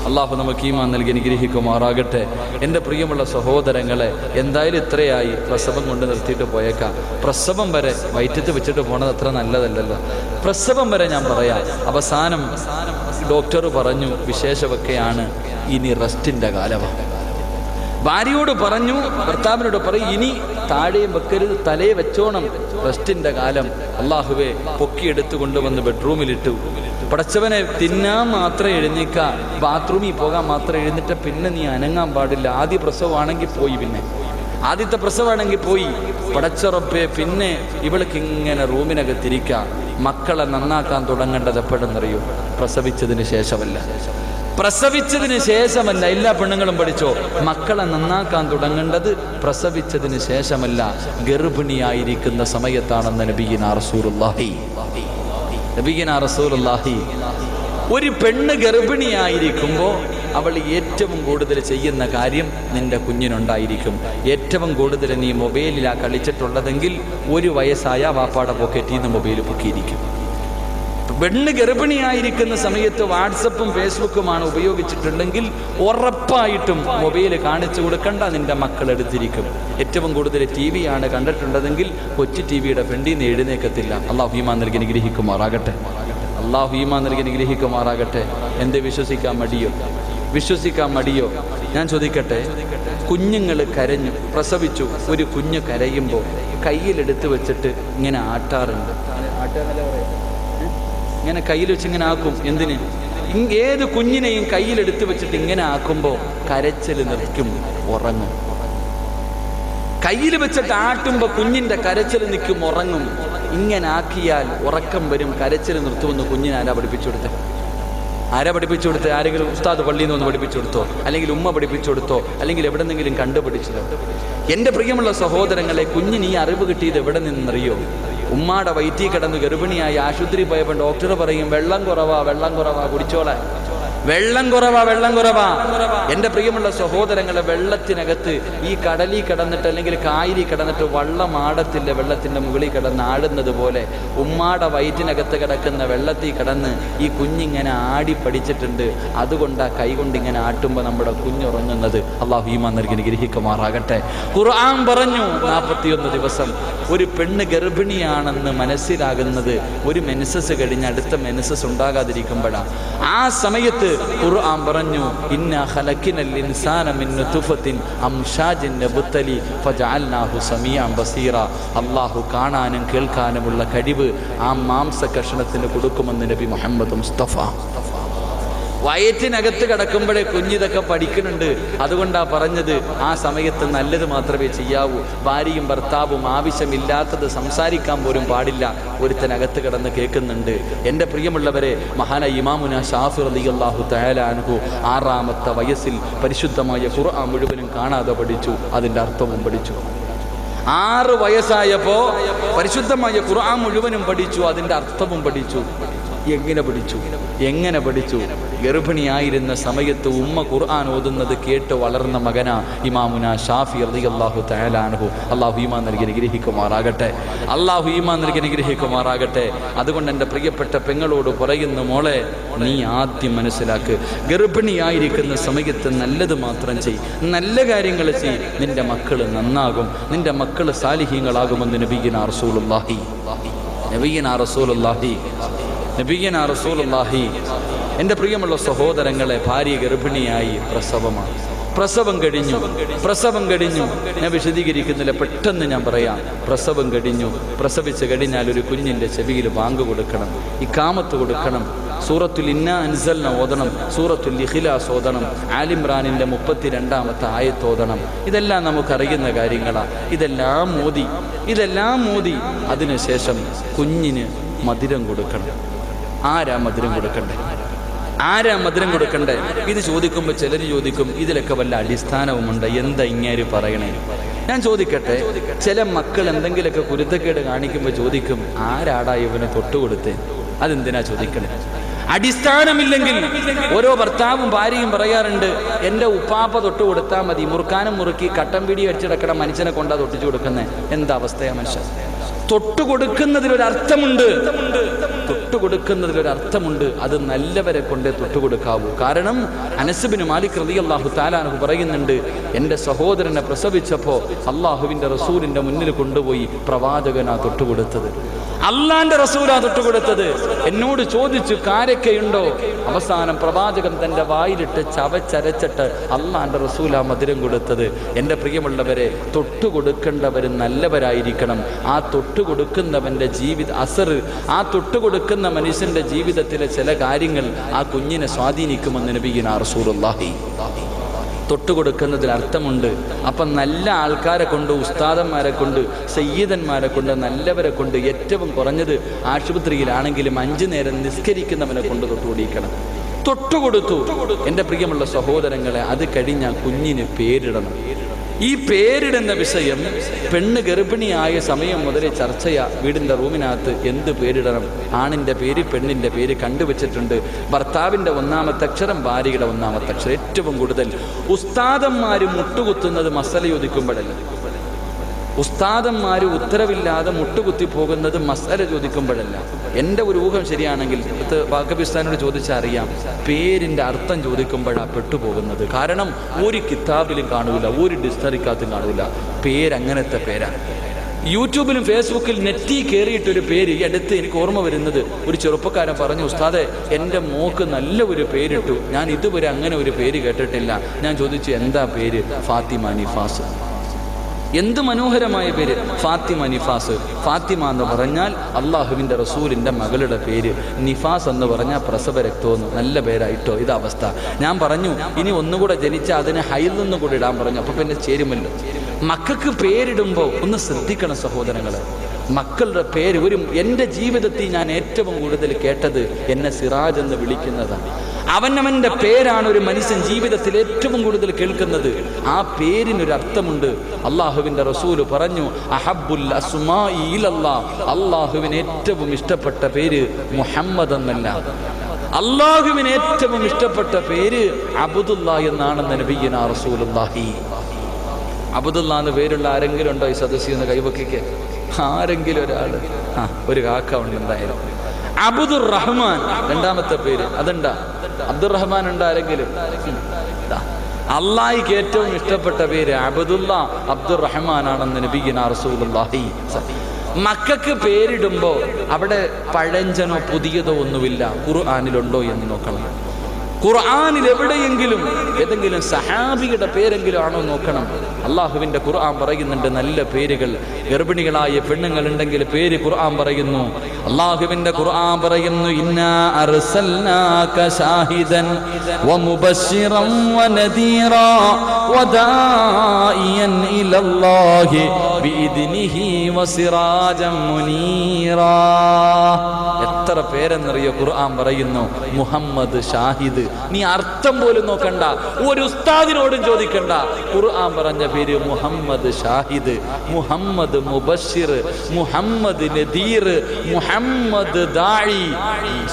അള്ളാഹു നമുക്ക് ഈമാൻ നൽകി അനുഗ്രഹിക്കുമാറാകട്ടെ. എൻ്റെ പ്രിയമുള്ള സഹോദരങ്ങളെ, എന്തായാലും ഇത്രയായി, പ്രസവം കൊണ്ട് നിർത്തിയിട്ട് പോയേക്കാം. പ്രസവം വരെ വയറ്റത്ത് വെച്ചിട്ട് പോണത് അത്ര നല്ലതല്ലല്ലോ. പ്രസവം വരെ ഞാൻ പറയാം. അവസാനം ഡോക്ടർ പറഞ്ഞു വിശേഷമൊക്കെയാണ്, ഇനി റെസ്റ്റിൻ്റെ കാലമാണ്. ഭാര്യയോട് പറഞ്ഞു, ഭർത്താവിനോട് പറയും, ഇനി താഴെയും വെക്കരുത്, തലയെ വെച്ചോണം, റെസ്റ്റിൻ്റെ കാലം. അള്ളാഹുവെ പൊക്കിയെടുത്തു കൊണ്ടുവന്ന് ബെഡ്റൂമിലിട്ടു. പടച്ചവനെ തിന്നാൻ മാത്രം എഴുന്നേക്കുക, ബാത്റൂമിൽ പോകാൻ മാത്രം എഴുന്നിട്ട് പിന്നെ നീ അനങ്ങാൻ പാടില്ല. ആദ്യ പ്രസവമാണെങ്കിൽ പോയി, പിന്നെ ആദ്യത്തെ പ്രസവമാണെങ്കിൽ പോയി. പടച്ചറപ്പെ പിന്നെ ഇവൾക്ക് ഇങ്ങനെ റൂമിനകത്തിരിക്കുക. മക്കളെ നന്നാക്കാൻ തുടങ്ങേണ്ടത് എപ്പോഴെന്നറിയോ? പ്രസവിച്ചതിന് ശേഷമല്ല, പ്രസവിച്ചതിന് ശേഷമല്ല. എല്ലാ പെണ്ണുങ്ങളും പഠിച്ചോ, മക്കളെ നന്നാക്കാൻ തുടങ്ങേണ്ടത് പ്രസവിച്ചതിന് ശേഷമല്ല, ഗർഭിണിയായിരിക്കുന്ന സമയത്താണെന്ന് നബിയുനാ റസൂലുള്ളാഹി. ഒരു പെണ്ണ് ഗർഭിണിയായിരിക്കുമ്പോൾ അവൾ ഏറ്റവും കൂടുതൽ ചെയ്യുന്ന കാര്യം നിന്റെ കുഞ്ഞിനുണ്ടായിരിക്കും. ഏറ്റവും കൂടുതൽ നീ മൊബൈലിലാ കളിച്ചിട്ടുള്ളതെങ്കിൽ 1 വയസ്സായ വാപ്പാടെ പോക്കറ്റിൽ നിന്ന് മൊബൈൽ പൊക്കിയിരിക്കും. പെണ്ണ് ഗർഭിണിയായിരിക്കുന്ന സമയത്ത് വാട്സപ്പും ഫേസ്ബുക്കുമാണ് ഉപയോഗിച്ചിട്ടുണ്ടെങ്കിൽ ഉറപ്പായിട്ടും മൊബൈൽ കാണിച്ചു കൊടുക്കണ്ട, നിന്റെ മക്കളെടുത്തിരിക്കും. ഏറ്റവും കൂടുതൽ TV ആണ് കണ്ടിട്ടുള്ളതെങ്കിൽ കൊച്ചു TVയുടെ ഫ്രണ്ടിൽ നിന്ന് എഴുന്നേക്കത്തില്ല. അള്ളാഹു ഈമാൻ നൽകി അനുഗ്രഹിക്കുമാറാകട്ടെ. അള്ളാഹു ഈമാൻ നൽകി അനുഗ്രഹിക്കുമാറാകട്ടെ. എന്ത് വിശ്വസിക്കാൻ മടിയോ? ഞാൻ ചോദിക്കട്ടെ, കുഞ്ഞുങ്ങൾ കരഞ്ഞു, പ്രസവിച്ചു, ഒരു കുഞ്ഞ് കരയുമ്പോൾ കയ്യിലെടുത്ത് വെച്ചിട്ട് ഇങ്ങനെ ആട്ടാറുണ്ട്. ഇങ്ങനെ കയ്യിൽ വെച്ച് ഇങ്ങനെ ആക്കും. എന്തിന്? ഏത് കുഞ്ഞിനെയും കയ്യിലെടുത്ത് വെച്ചിട്ട് ഇങ്ങനെ ആക്കുമ്പോൾ കരച്ചിൽ നിൽക്കും, ഉറങ്ങും. കയ്യിൽ വെച്ചിട്ട് ആട്ടുമ്പോൾ കുഞ്ഞിന്റെ കരച്ചിൽ നിൽക്കും, ഉറങ്ങും. ഇങ്ങനെ ആക്കിയാൽ ഉറക്കം വരും, കരച്ചിൽ നിർത്തുമെന്ന് കുഞ്ഞിനെ ആരാ പഠിപ്പിച്ചു കൊടുത്തത്? ആരെങ്കിലും ഉസ്താദ് പള്ളിയിൽ നിന്ന് പഠിപ്പിച്ചു കൊടുത്തോ? അല്ലെങ്കിൽ ഉമ്മ പഠിപ്പിച്ചു കൊടുത്തോ? അല്ലെങ്കിൽ എവിടെന്നെങ്കിലും കണ്ടുപിടിച്ചതോ? എൻ്റെ പ്രിയമുള്ള സഹോദരങ്ങളെ, കുഞ്ഞിന് ഈ അറിവ് കിട്ടിയത് എവിടെ നിന്നറിയോ? ഉമ്മാടെ വയറ്റിൽ കിടന്ന് ഗർഭിണിയായി ആശുപത്രി പോയപ്പോൾ ഡോക്ടർ പറയും, വെള്ളം കുറവാ കുടിച്ചോളാൻ, വെള്ളം കുറവാ. എൻ്റെ പ്രിയമുള്ള സഹോദരങ്ങളെ, വെള്ളത്തിനകത്ത് ഈ കടലിൽ കിടന്നിട്ട് അല്ലെങ്കിൽ കായലിൽ കിടന്നിട്ട് വള്ളം ആടത്തില്ല, വെള്ളത്തിൻ്റെ മുകളിൽ കിടന്ന് ആടുന്നത് പോലെ ഉമ്മാടെ വയറ്റിനകത്ത് കിടക്കുന്ന വെള്ളത്തിൽ കിടന്ന് ഈ കുഞ്ഞിങ്ങനെ ആടി പഠിച്ചിട്ടുണ്ട്. അതുകൊണ്ട് ആ കൈകൊണ്ട് ഇങ്ങനെ ആട്ടുമ്പോൾ നമ്മുടെ കുഞ്ഞുറങ്ങുന്നത്. അള്ളാഹു ഈമാൻ നൽകി അനുഗ്രഹിക്കുമാറാകട്ടെ. ഖുർആൻ പറഞ്ഞു 41 ദിവസം. ഒരു പെണ്ണ് ഗർഭിണിയാണെന്ന് മനസ്സിലാകുന്നത് ഒരു മെൻസസ് കഴിഞ്ഞ് അടുത്ത മെൻസസ് ഉണ്ടാകാതിരിക്കുമ്പോഴാണ്. ആ സമയത്ത് ഖുർആൻ പറഞ്ഞു, ഇന്നാ ഖലഖനൽ ഇൻസാന മിൻ നുത്ഫത്തിൻ അംശാജിൻ നബ്തലി ഫജഅൽനാഹു സമീഅൻ ബസീറ. അല്ലാഹു കാണാനും കേൾക്കാനുമുള്ള കഴിവ് ആ മാംസ കഷണത്തിന് കൊടുക്കുമെന്ന് നബി മുഹമ്മദ് മുസ്തഫ. വയറ്റിനകത്ത് കിടക്കുമ്പോഴേ കുഞ്ഞിതൊക്കെ പഠിക്കുന്നുണ്ട്. അതുകൊണ്ടാണ് പറഞ്ഞത്, ആ സമയത്ത് നല്ലത് മാത്രമേ ചെയ്യാവൂ. ഭാര്യയും ഭർത്താവും ആവശ്യമില്ലാത്തത് സംസാരിക്കാൻ പോലും പാടില്ല. ഒരുത്തനകത്ത് കിടന്ന് കേൾക്കുന്നുണ്ട്. എൻ്റെ പ്രിയമുള്ളവരെ, മഹാനായ ഇമാമുന ഷാഫി റളിയല്ലാഹു തആല അൻഹു 6ാമത്തെ വയസ്സിൽ പരിശുദ്ധമായ ഖുർആൻ മുഴുവനും കാണാതെ പഠിച്ചു, അതിൻ്റെ അർത്ഥവും പഠിച്ചു. 6 വയസ്സായപ്പോൾ പരിശുദ്ധമായ ഖുർആൻ മുഴുവനും പഠിച്ചു, അതിൻ്റെ അർത്ഥവും പഠിച്ചു. എങ്ങനെ പഠിച്ചു? ഗർഭിണിയായിരുന്ന സമയത്ത് ഉമ്മ ഖുർആൻ ഓതുന്നത് കേട്ട് വളർന്ന മകനാ ഇമാമുന ഷാഫി റളിയല്ലാഹു തആല അൻഹു. അല്ലാഹു ഈമാൻ നൽകി അനുഗ്രഹിക്കുമാറാകട്ടെ. അതുകൊണ്ട് എൻ്റെ പ്രിയപ്പെട്ട പെങ്ങളോട് പറയുന്നു, മോളെ നീ ആദ്യം മനസ്സിലാക്ക്, ഗർഭിണിയായിരിക്കുന്ന സമയത്ത് നല്ലത് മാത്രം ചെയ്, നല്ല കാര്യങ്ങൾ ചെയ്. നിന്റെ മക്കൾ നന്നാകും, നിന്റെ മക്കൾ സാലിഹീങ്ങളാകുമെന്ന് നബിയുനാ റസൂലുള്ളാഹി. നബിയനാ റസൂലുള്ളാഹി. എൻ്റെ പ്രിയമുള്ള സഹോദരങ്ങളെ, ഭാര്യ ഗർഭിണിയായി, പ്രസവം കഴിഞ്ഞു. ഞാൻ വിശദീകരിക്കുന്നില്ല, പെട്ടെന്ന് ഞാൻ പറയാം. പ്രസവം കഴിഞ്ഞു. പ്രസവിച്ച് കഴിഞ്ഞാൽ ഒരു കുഞ്ഞിൻ്റെ ചെവിയിൽ ബാങ്ക് കൊടുക്കണം, ഇഖാമത്ത് കൊടുക്കണം, സൂറത്തുൽ ഇന്നാ അൻസൽന ഓതണം, സൂറത്തുൽ ഇഖ്ലാസ് ഓതണം, ആലിമ്രാനിൻ്റെ 32-ാമത്തെ ആയത്ത് ഓതണം. ഇതെല്ലാം നമുക്കറിയുന്ന കാര്യങ്ങളാണ്. ഇതെല്ലാം മോദി അതിനുശേഷം കുഞ്ഞിന് മധുരം കൊടുക്കണം. ആരാ മധുരം കൊടുക്കണ്ടേ? ഇത് ചോദിക്കുമ്പോൾ ചിലർ ചോദിക്കും, ഇതിലൊക്കെ വല്ല അടിസ്ഥാനവുമുണ്ട്, എന്താ ഇങ്ങേര് പറയണേ? ഞാൻ ചോദിക്കട്ടെ, ചില മക്കൾ എന്തെങ്കിലുമൊക്കെ കുരുത്തക്കേട് കാണിക്കുമ്പോൾ ചോദിക്കും, ആരാടാ ഇവന് തൊട്ടുകൊടുത്തേ? അതെന്തിനാ ചോദിക്കണേ? അടിസ്ഥാനമില്ലെങ്കിൽ ഓരോ ഭർത്താവും ഭാര്യയും പറയാറുണ്ട്, എൻ്റെ ഉപ്പാപ്പ തൊട്ട് കൊടുത്താൽ മതി, മുറുക്കാനും മുറുക്കി കട്ടൻ പിടി അടിച്ചിടക്കണ മനുഷ്യനെ കൊണ്ടാ തൊട്ടിച്ചു കൊടുക്കുന്നത്. എന്താ അവസ്ഥയാ മനുഷ്യൻ? തൊട്ടുകൊടുക്കുന്നതിലൊരർത്ഥമുണ്ട്. അത് നല്ലവരെ കൊണ്ടേ തൊട്ടുകൊടുക്കാവൂ. കാരണം അനസ് ബിൻ മാലിക് റളിയല്ലാഹു തആല അൻഹു പറയുന്നുണ്ട്, എൻ്റെ സഹോദരനെ പ്രസവിച്ചപ്പോൾ അള്ളാഹുവിൻ്റെ റസൂലിൻ്റെ മുന്നിൽ കൊണ്ടുപോയി പ്രവാചകനാ തൊട്ടുകൊടുത്തത്, അള്ളാന്റെ റസൂലാ തൊട്ടുകൊടുത്തത്. എന്നോട് ചോദിച്ചു കാരക്കയുണ്ടോ? അവസാനം പ്രവാചകൻ തൻ്റെ വായിലിട്ട് ചവച്ചരച്ചിട്ട് അള്ളാന്റെ റസൂലാ മധുരം കൊടുത്തത്. എൻ്റെ പ്രിയമുള്ളവരെ, തൊട്ടുകൊടുക്കേണ്ടവർ നല്ലവരായിരിക്കണം. ആ തൊട്ടുകൊടുക്കുന്നവൻ്റെ ആ തൊട്ടുകൊടുക്കുന്ന മനുഷ്യൻ്റെ ജീവിതത്തിലെ ചില കാര്യങ്ങൾ ആ കുഞ്ഞിനെ സ്വാധീനിക്കുമെന്ന് നബിയുനാ റസൂലുള്ളാഹി. തൊട്ടുകൊടുക്കുന്നതിൽ അർത്ഥമുണ്ട്. അപ്പം നല്ല ആൾക്കാരെ കൊണ്ട്, ഉസ്താദന്മാരെ കൊണ്ട്, സയ്യിദന്മാരെ കൊണ്ട്, നല്ലവരെ കൊണ്ട്, ഏറ്റവും കുറഞ്ഞത് ആശുപത്രിയിലാണെങ്കിലും 5 നേരം നിസ്കരിക്കുന്നവനെ കൊണ്ട് തൊട്ടുകൊടുത്തു. എൻ്റെ പ്രിയമുള്ള സഹോദരങ്ങളെ, അത് കഴിഞ്ഞാൽ കുഞ്ഞിന് പേരിടണം. ഈ പേരിടുന്ന വിഷയം പെണ്ണ് ഗർഭിണിയായ സമയം മുതൽ ചർച്ചയാ. വീടിൻ്റെ റൂമിനകത്ത് എന്ത് പേരിടണം? ആണിൻ്റെ പേര്, പെണ്ണിൻ്റെ പേര് കണ്ടുവച്ചിട്ടുണ്ട്. ഭർത്താവിൻ്റെ 1-ാമത്തെ അക്ഷരം, ഭാര്യയുടെ 1-ാമത്തെ അക്ഷരം. ഏറ്റവും കൂടുതൽ ഉസ്താദന്മാർ മുട്ടുകുത്തുന്നത് മസല ചോദിക്കുമ്പോഴല്ല. ഉസ്താദന്മാർ ഉത്തരവില്ലാതെ മുട്ടുകുത്തി പോകുന്നത് മസല ചോദിക്കുമ്പോഴല്ല. എൻ്റെ ഒരു ഊഹം ശരിയാണെങ്കിൽ പാകിസ്ഥാനോട് ചോദിച്ചാൽ അറിയാം, പേരിൻ്റെ അർത്ഥം ചോദിക്കുമ്പോഴാണ് പെട്ടുപോകുന്നത്. കാരണം ഒരു കിതാബിലും കാണൂല, ഒരു ഡിക്ഷണറിക്കകത്തും കാണൂല. പേരങ്ങനത്തെ പേരാണ്. യൂട്യൂബിലും ഫേസ്ബുക്കിൽ നെറ്റിൽ കയറിയിട്ടൊരു പേര് ഈ അടുത്ത് എനിക്ക് ഓർമ്മ വരുന്നത്, ഒരു ചെറുപ്പക്കാരൻ പറഞ്ഞു, ഉസ്താദെ എൻ്റെ മോക്ക് നല്ല ഒരു പേരിട്ടു, ഞാൻ ഇതുവരെ അങ്ങനെ ഒരു പേര് കേട്ടിട്ടില്ല. ഞാൻ ചോദിച്ചു, എന്താ പേര്? ഫാത്തിമ നിഫാസ്. എന്ത് മനോഹരമായ പേര്, ഫാത്തിമ നിഫാസ്. ഫാത്തിമ എന്ന് പറഞ്ഞാൽ അള്ളാഹുവിൻ്റെ റസൂലിൻ്റെ മകളുടെ പേര്, നിഫാസ് എന്ന് പറഞ്ഞാൽ പ്രസവ രക്തമെന്ന്. നല്ല പേരായിട്ടോ? ഇതവസ്ഥ. ഞാൻ പറഞ്ഞു, ഇനി ഒന്നുകൂടെ ജനിച്ചാൽ അതിന് ഹൈലെന്ന് കൂടെ ഇടാൻ പറഞ്ഞു. അപ്പോൾ പിന്നെ ചേരുമല്ലോ. മക്കൾക്ക് പേരിടുമ്പോൾ ഒന്ന് ശ്രദ്ധിക്കണം സഹോദരങ്ങളെ. മക്കളുടെ പേര് എൻ്റെ ജീവിതത്തിൽ ഞാൻ ഏറ്റവും കൂടുതൽ കേട്ടത് എന്നെ സിറാജ് എന്ന് വിളിക്കുന്നതാണ്. അവനവൻ്റെ പേരാണ് ഒരു മനുഷ്യൻ ജീവിതത്തിൽ ഏറ്റവും കൂടുതൽ കേൾക്കുന്നത്. ആ പേരിനൊരു അർത്ഥമുണ്ട്. അള്ളാഹുവിൻ്റെ റസൂല് പറഞ്ഞു, അഹബ്ബുൽ അസ്മാഇ ഇലല്ലാഹ്, അള്ളാഹുവിന് ഏറ്റവും ഇഷ്ടപ്പെട്ട പേര് മുഹമ്മദ് എന്നല്ല, അള്ളാഹുവിന് ഏറ്റവും ഇഷ്ടപ്പെട്ട പേര് അബ്ദുല്ലാ എന്നാണെന്ന് നബിയുനാ റസൂലുള്ളാഹി. അബ്ദുല്ലാ എന്ന് പേരുള്ള ആരെങ്കിലും ഉണ്ടോ ഈ സദസ്സിൽ നിന്ന്? കൈവക്കിക്ക് ആരെങ്കിലും ഒരാൾ? ഒരു കാക്ക ഉണ്ട് എന്തായാലും. അബ്ദുർ റഹ്മാൻ 2-ാമത്തെ പേര്, അതുണ്ടാ? അബ്ദുറഹ്മാൻ ഉണ്ട് ആരെങ്കിലും? അള്ളാഹിക്ക് ഏറ്റവും ഇഷ്ടപ്പെട്ട പേര് അബ്ദുല്ലാ, അബ്ദുറഹ്മാൻ ആണെന്ന് നബിയുനാ റസൂലുള്ളാഹി. മക്കൾക്ക് പേരിടുമ്പോൾ അവിടെ പഴഞ്ചനോ പുതിയതോ ഒന്നുമില്ല. ഖുർആനിലുണ്ടോ എന്ന് നോക്കണം. ഖുർആനിൽ എവിടെയെങ്കിലും ഏതെങ്കിലും സഹാബിയുടെ പേരെങ്കിലും ആണോ നോക്കണം. അള്ളാഹുവിൻ്റെ ഖുർആൻ പറയുന്നുണ്ട് നല്ല പേരുകൾ. ഗർഭിണികളായ പെണ്ണുങ്ങൾ ഉണ്ടെങ്കിൽ പേര് ഖുർആൻ പറയുന്നു. അള്ളാഹുവിൻ്റെ ഖുർആൻ പറയുന്നു, ഇന്നാ അർസൽനാക ഷാഹിദൻ വമുബശ്ശിറൻ വനദീറാ വദാഇയൻ ഇലല്ലാഹി ബിഇദ്നിഹി വസിറാജൻ മുനീറാ. എത്ര പേരെന്നറിയോ ഖുർആൻ പറയുന്നു? മുഹമ്മദ് ഷാഹിദ്. നീ അർത്ഥം പോലും നോക്കണ്ട, ഒരു ഉസ്താദിനോടും ചോദിക്കണ്ട. ഖുർആൻ പറഞ്ഞ പേര് മുഹമ്മദ് ഷാഹിദ്, മുഹമ്മദ് മുബശ്ശിർ, മുഹമ്മദ് നദീർ, മുഹമ്മദ് ദാഇ,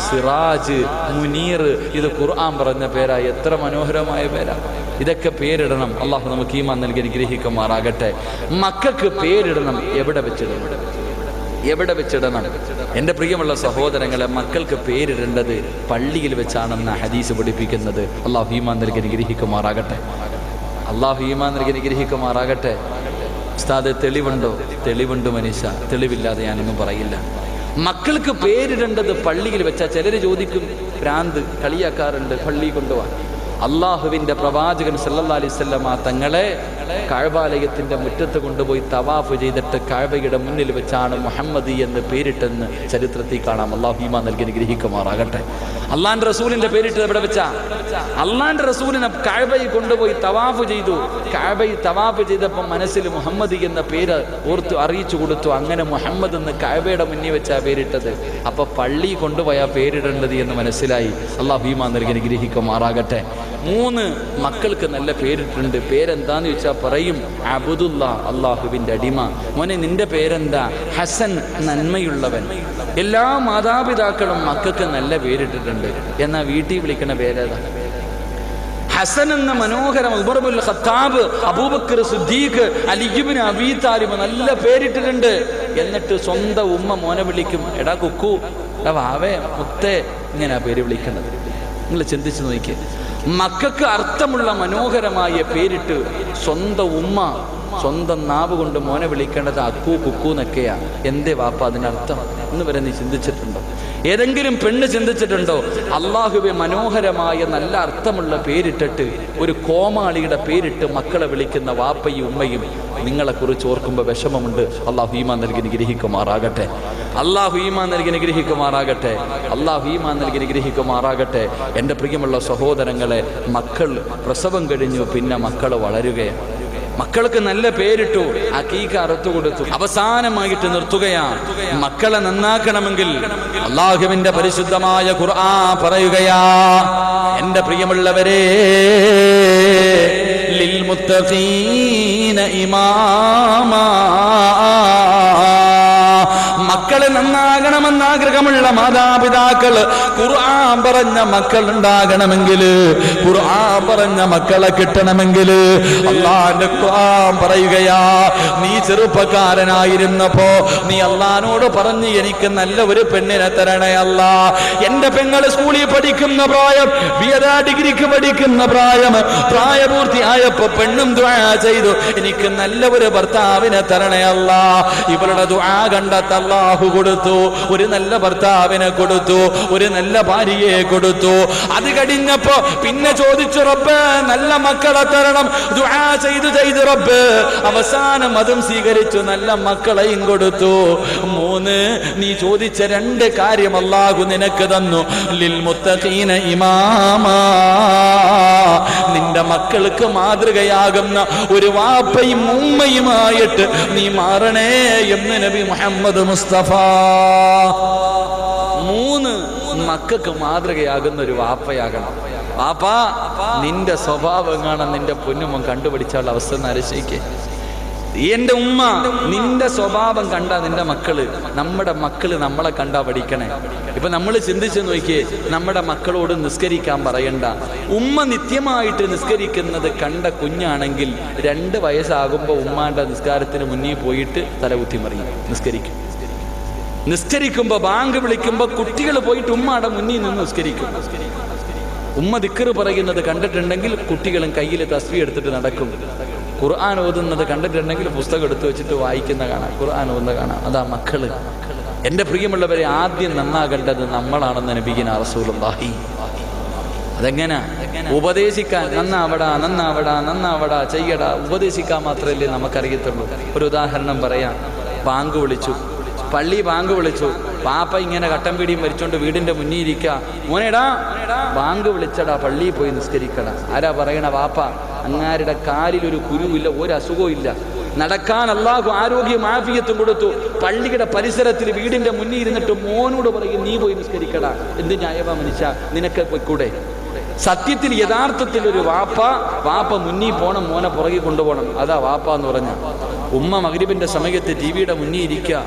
സിറാജ്, മുനീർ. ഇത് ഖുർആൻ പറഞ്ഞ പേരാ. എത്ര മനോഹരമായ പേരാ. ഇതൊക്കെ പേരിടണം. അള്ളാഹു നമുക്ക് ഈമാൻ നൽകി അനുഗ്രഹിക്കുമാറാകട്ടെ. മക്കൾക്ക് പേരിടണം. എവിടെ വെച്ചിടണം? എൻ്റെ പ്രിയമുള്ള സഹോദരങ്ങളെ, മക്കൾക്ക് പേരിടേണ്ടത് പള്ളിയിൽ വെച്ചാണെന്ന ഹദീസ് പഠിപ്പിക്കുന്നത്. അള്ളാഹു ഈമാൻ നൽകി അനുഗ്രഹിക്കുമാറാകട്ടെ. ഉസ്താദ് തെളിവുണ്ടോ? തെളിവുണ്ട് മനുഷ്യ, തെളിവില്ലാതെ ഞാനൊന്നും പറയില്ല. മക്കൾക്ക് പേരിടേണ്ടത് പള്ളിയിൽ വെച്ചാൽ ചിലർ ചോദിക്കും, ഭ്രാന്ത് കളിയാക്കാറുണ്ട്, പള്ളി കൊണ്ടുപോകാൻ. അള്ളാഹുവിൻ്റെ പ്രവാചകൻ സല്ലല്ലാഹു അലൈഹി വസല്ലമ തങ്ങളെ കഅബാലയത്തിൻ്റെ മുറ്റത്ത് കൊണ്ടുപോയി തവാഫ് ചെയ്തിട്ട് കഅബയുടെ മുന്നിൽ വെച്ചാണ് മുഹമ്മദി എന്ന് പേരിട്ടെന്ന് ചരിത്രത്തിൽ കാണാം. അള്ളാഹു ഈമാൻ നൽകി അനുഗ്രഹിക്കുമാറാകട്ടെ. അള്ളാഹിൻ്റെ റസൂലിൻ്റെ പേരിട്ടത് എവിടെ വെച്ചാ? അള്ളാഹിൻ്റെ റസൂലിനെ കഅബയിൽ കൊണ്ടുപോയി തവാഫ് ചെയ്തു. കഅബയിൽ തവാഫ് ചെയ്തപ്പോൾ മനസ്സിൽ മുഹമ്മദി എന്ന പേര് ഓർത്ത് അറിയിച്ചു കൊടുത്തു. അങ്ങനെ മുഹമ്മദ് എന്ന് കഅബയുടെ മുന്നിൽ വെച്ചാ പേരിട്ടത്. അപ്പൊ പള്ളി കൊണ്ടുപോയാ പേരിടേണ്ടത് എന്ന് മനസ്സിലായി. അള്ളാഹു ഈമാൻ നൽകി അനുഗ്രഹിക്കുമാറാകട്ടെ. 3 മക്കൾക്ക് നല്ല പേരിട്ടുണ്ട്. പേരെന്താന്ന് ചോദിച്ചാൽ പറയും അബ്ദുല്ല, അള്ളാഹുവിൻ്റെ അടിമ. മോനെ നിന്റെ പേരെന്താ? ഹസൻ, നന്മയുള്ളവൻ. എല്ലാ മാതാപിതാക്കളും മക്കൾക്ക് നല്ല പേരിട്ടിട്ടുണ്ട്. എന്നാൽ വീട്ടിൽ വിളിക്കുന്ന പേരേതാ? ഹസൻ എന്ന മനോഹരം. ഉമർ ഇബ്നുൽ ഖത്താബ്, അബൂബക്കർ സിദ്ദീഖ്, അലി ഇബ്നു അബീ താലിബ് നല്ല പേരിട്ടിട്ടുണ്ട്. എന്നിട്ട് സ്വന്തം ഉമ്മ മോനെ വിളിക്കും, എടാ കുക്കു, എടാ വാവേ, മുത്തേ, ഇങ്ങനെ പേര് വിളിക്കുന്നത്. നിങ്ങൾ ചിന്തിച്ചു നോക്കി. മക്കൾക്ക് അർത്ഥമുള്ള മനോഹരമായ പേരിട്ട് സ്വന്തം ഉമ്മ സ്വന്തം നാവ് കൊണ്ട് മോനെ വിളിക്കേണ്ടത് അക്കു കുക്കു എന്നൊക്കെയാ. എന്തേ വാപ്പ അതിനർത്ഥം എന്ന് വരെ നീ ചിന്തിച്ചിട്ടുണ്ടോ? ഏതെങ്കിലും പെണ്ണ് ചിന്തിച്ചിട്ടുണ്ടോ? അള്ളാഹുവെ മനോഹരമായ നല്ല അർത്ഥമുള്ള പേരിട്ടിട്ട് ഒരു കോമാളിയുടെ പേരിട്ട് മക്കളെ വിളിക്കുന്ന വാപ്പയും ഉമ്മയും നിങ്ങളെക്കുറിച്ച് ഓർക്കുമ്പോൾ വിഷമമുണ്ട്. അള്ളാഹു ഈമാൻ നൽകി അനുഗ്രഹിക്കുമാറാകട്ടെ. അള്ളാഹു ഈമാൻ നൽകി അനുഗ്രഹിക്കുമാറാകട്ടെ. അള്ളാഹു ഈമാൻ നൽകി അനുഗ്രഹിക്കുമാറാകട്ടെ. എൻ്റെ പ്രിയമുള്ള സഹോദരങ്ങളെ, മക്കൾ പ്രസവം കഴിഞ്ഞു, പിന്നെ മക്കൾ വളരുകയാണ്. മക്കൾക്ക് നല്ല പേരിട്ടു, അക്കീക്ക അറുത്തു കൊടുത്തു. അവസാനമായിട്ട് നിർത്തുകയാണ്. മക്കളെ നന്നാക്കണമെങ്കിൽ അള്ളാഹുവിന്റെ പരിശുദ്ധമായ ഖുർആൻ പറയുകയാ, എൻ്റെ പ്രിയമുള്ളവരെ, ലിൽ മുത്തഖീന ഇമാമാ. മക്കളെ നന്നാകണമെന്ന് ആഗ്രഹമുള്ള മാതാപിതാക്കൾ, ഖുർആൻ പറഞ്ഞ മക്കൾ ഉണ്ടാകണമെങ്കിൽ, ഖുർആൻ പറഞ്ഞ മക്കളെ കിട്ടണമെങ്കിൽ അല്ലാഹുവിന്റെ ഖുർആൻ പറയുകയാ, നീ ചെറുപ്പക്കാരനായിരുന്നപ്പോ നീ അല്ലാഹുവിനോട് പറഞ്ഞു, എനിക്ക് നല്ല ഒരു പെണ്ണിനെ തരണേ അല്ലാ. എന്റെ പെങ്ങള് സ്കൂളിൽ പഠിക്കുന്ന പ്രായം, ഡിഗ്രിക്ക് പഠിക്കുന്ന പ്രായം, പ്രായപൂർത്തിയായപ്പോ പെണ്ണും ദുആ ചെയ്തു, എനിക്ക് നല്ല ഒരു ഭർത്താവിനെ തരണേ അല്ലാ. ഇവളുടെ ദുആ കണ്ടെത്ത അല്ലാഹു കൊടുത്തു. ഒരു നല്ല ഭർത്താവിനെ കൊടുത്തു, ഒരു നല്ല ഭാര്യയെ കൊടുത്തു. അത് കഴിഞ്ഞപ്പോ പിന്നെ ചോദിച്ചു, റബ്ബേ നല്ല മക്കളെ തരണം. ദുആ ചെയ്തു റബ്ബ് അവസാനം അതും സ്വീകരിച്ചു, നല്ല മക്കളെയും കൊടുത്തു. 3 നീ ചോദിച്ച 2 കാര്യം അല്ലാഹു നിനക്ക് തന്നു. ലിൽ മുത്തഖീന ഇമാമാ. നിന്റെ മക്കൾക്ക് മാതൃകയാകുന്ന ഒരു വാപ്പയും ഉമ്മയുമായിട്ട് നീ മാറണേ എന്ന് നബി മുഹമ്മദ് മുസ്തഫ. 3 മക്കൾക്ക് മാതൃകയാകുന്ന ഒരു വാപ്പയാകണം. വാപ്പാ, നിന്റെ സ്വഭാവം കാണാൻ നിന്റെ പൊന്നുമോൻ കണ്ടുപിടിച്ചുള്ള അവസ്ഥ നരശിക്കേ. എന്റെ ഉമ്മ, നിന്റെ സ്വഭാവം കണ്ടാ നിന്റെ മക്കള്, നമ്മുടെ മക്കള് നമ്മളെ കണ്ടാ പഠിക്കണേ. ഇപ്പൊ നമ്മൾ ചിന്തിച്ചു നോക്കിയേ, നമ്മുടെ മക്കളോട് നിസ്കരിക്കാൻ പറയണ്ട. ഉമ്മ നിത്യമായിട്ട് നിസ്കരിക്കുന്നത് കണ്ട കുഞ്ഞാണെങ്കിൽ 2 വയസ്സാകുമ്പോ ഉമ്മാന്റെ നിസ്കാരത്തിന് മുന്നിൽ പോയിട്ട് തലകുത്തി മറിയും, നിസ്കരിക്കും. നിസ്കരിക്കുമ്പോ ബാങ്ക് വിളിക്കുമ്പോ കുട്ടികൾ പോയിട്ട് ഉമ്മയുടെ മുന്നിൽ നിന്ന് നിസ്കരിക്കും. ഉമ്മ ദിക്ർ പറയുന്നത് കണ്ടിട്ടുണ്ടെങ്കിൽ കുട്ടികളും കയ്യിൽ തസ്ബീഹ് എടുത്തിട്ട് നടക്കും. ഖുർആൻ ഓതുന്നത് കണ്ടിട്ടുണ്ടെങ്കിൽ പുസ്തകം എടുത്തു വെച്ചിട്ട് വായിക്കുന്ന കാണാം, ഖുർആൻ ഓതുന്ന കാണാം. അതാ മക്കള്. എൻ്റെ പ്രിയമുള്ളവരെ, ആദ്യം നന്നാകേണ്ടത് നമ്മളാണെന്ന് നബിയിന റസൂലുള്ളാഹി. അതെങ്ങനെ? ഉപദേശിക്കാൻ, നന്നാവടാ ചെയ്യടാ, ഉപദേശിക്കാൻ മാത്രമല്ലേ നമുക്കറിയത്തുള്ളൂ. ഒരു ഉദാഹരണം പറയാം. ബാങ്ക് വിളിച്ചു, പള്ളി ബാങ്ക് വിളിച്ചു. പാപ്പ ഇങ്ങനെ കട്ടൻ പീടിയും വരിച്ചോണ്ട് വീടിന്റെ മുന്നിൽ ഇരിക്കുക. മോനെടാ, ബാങ്ക് വിളിച്ചടാ, പള്ളിയിൽ പോയി നിസ്കരിക്കടാ. ആരാ പറയണ? വാപ്പ. അങ്ങാരുടെ കാലിൽ ഒരു കുരുവില്ല, ഒരു അസുഖവും ഇല്ല, നടക്കാൻ അല്ലാഹു ആരോഗ്യം ആഫിയത്തും കൊടുത്തു. പള്ളിയുടെ പരിസരത്തിൽ വീടിന്റെ മുന്നിൽ ഇരുന്നിട്ട് മോനോട് പറയും, നീ പോയി നിസ്കരിക്കടാ. എന്ത് ന്യായമാ മനുഷ്യ, നിനക്ക് പോയിക്കൂടെ? സത്യത്തിൽ യഥാർത്ഥത്തിൽ ഒരു വാപ്പ മുന്നിൽ പോണം, മോനെ പുറകെ കൊണ്ടുപോകണം. അതാ വാപ്പ എന്ന് പറഞ്ഞ. ഉമ്മ മഗ്രിബിന്റെ സമയത്ത് ടിവിയുടെ മുന്നിൽ ഇരിക്കുക.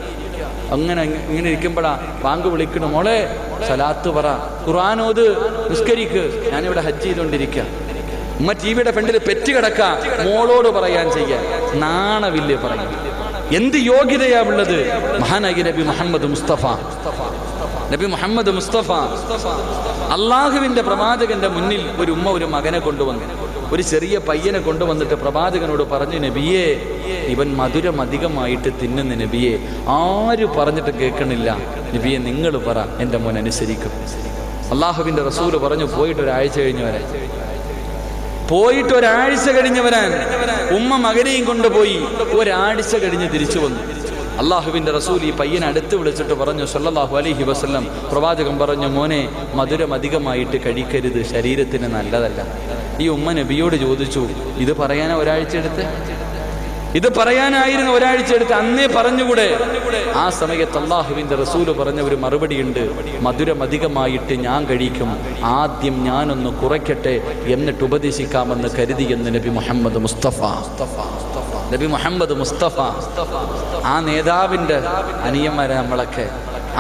അങ്ങനെ ഇങ്ങനെ ഇരിക്കുമ്പോഴാ ബാങ്ക് വിളിക്കണു, മോളെ സലാത്ത് പറ, ഖുർആനോത്, നിസ്കരിക്ക്. ഞാനിവിടെ ഹജ്ജ് ചെയ്തുകൊണ്ടിരിക്കുക. ഉമ്മ ടിവിയുടെ ഫ്രണ്ടിൽ പെറ്റ് കിടക്ക, മോളോട് പറയാൻ ചെയ്യാൻ നാണവില്ലേ പറയാൻ? എന്ത് യോഗ്യതയാ ഉള്ളത്? മഹാനായി നബി മുഹമ്മദ് മുസ്തഫ. നബി മുഹമ്മദ് മുസ്തഫ അള്ളാഹുവിന്റെ പ്രവാചകന്റെ മുന്നിൽ ഒരു ഉമ്മ ഒരു മകനെ കൊണ്ടുവന്നു. ഒരു ചെറിയ പയ്യനെ കൊണ്ടുവന്നിട്ട് പ്രവാചകനോട് പറഞ്ഞു, നബിയേ, ഇവൻ മധുരം അധികമായിട്ട് തിന്നുന്ന നബിയെ, ആര് പറഞ്ഞിട്ട് കേൾക്കണില്ല നബിയെ, നിങ്ങൾ പറ, എൻ്റെ മോൻ അനുസരിക്കും. അള്ളാഹുവിൻ്റെ റസൂല് പറഞ്ഞു, പോയിട്ട് ഒരാഴ്ച കഴിഞ്ഞ് വരാൻ ഉമ്മ മകനെയും കൊണ്ടുപോയി. ഒരാഴ്ച കഴിഞ്ഞ് തിരിച്ചു വന്നു. അള്ളാഹുവിൻ്റെ റസൂൽ ഈ പയ്യനെ അടുത്ത് വിളിച്ചിട്ട് പറഞ്ഞു, സല്ലല്ലാഹു അലൈഹി വസല്ലം, പ്രവാചകൻ പറഞ്ഞു, മോനെ, മധുരം അധികമായിട്ട് കഴിക്കരുത്, ശരീരത്തിന് നല്ലതല്ല. ഈ ഉമ്മ നബിയോട് ചോദിച്ചു, ഇത് പറയാനാ ഒരാഴ്ച എടുത്ത്? ഇത് പറയാനായിരുന്നു ഒരാഴ്ച എടുത്ത്, അന്നേ പറഞ്ഞുകൂടെ? ആ സമയത്ത് അള്ളാഹുവിൻ്റെ റസൂല് പറഞ്ഞ ഒരു മറുപടിയുണ്ട്, മധുരം അധികമായിട്ട് ഞാൻ കഴിക്കും, ആദ്യം ഞാനൊന്ന് കുറയ്ക്കട്ടെ, എന്നിട്ട് ഉപദേശിക്കാമെന്ന് കരുതിയെന്ന് നബി മുഹമ്മദ് മുസ്തഫ. ആ നേതാവിൻ്റെ അനിയന്മാരെ നമ്മളൊക്കെ,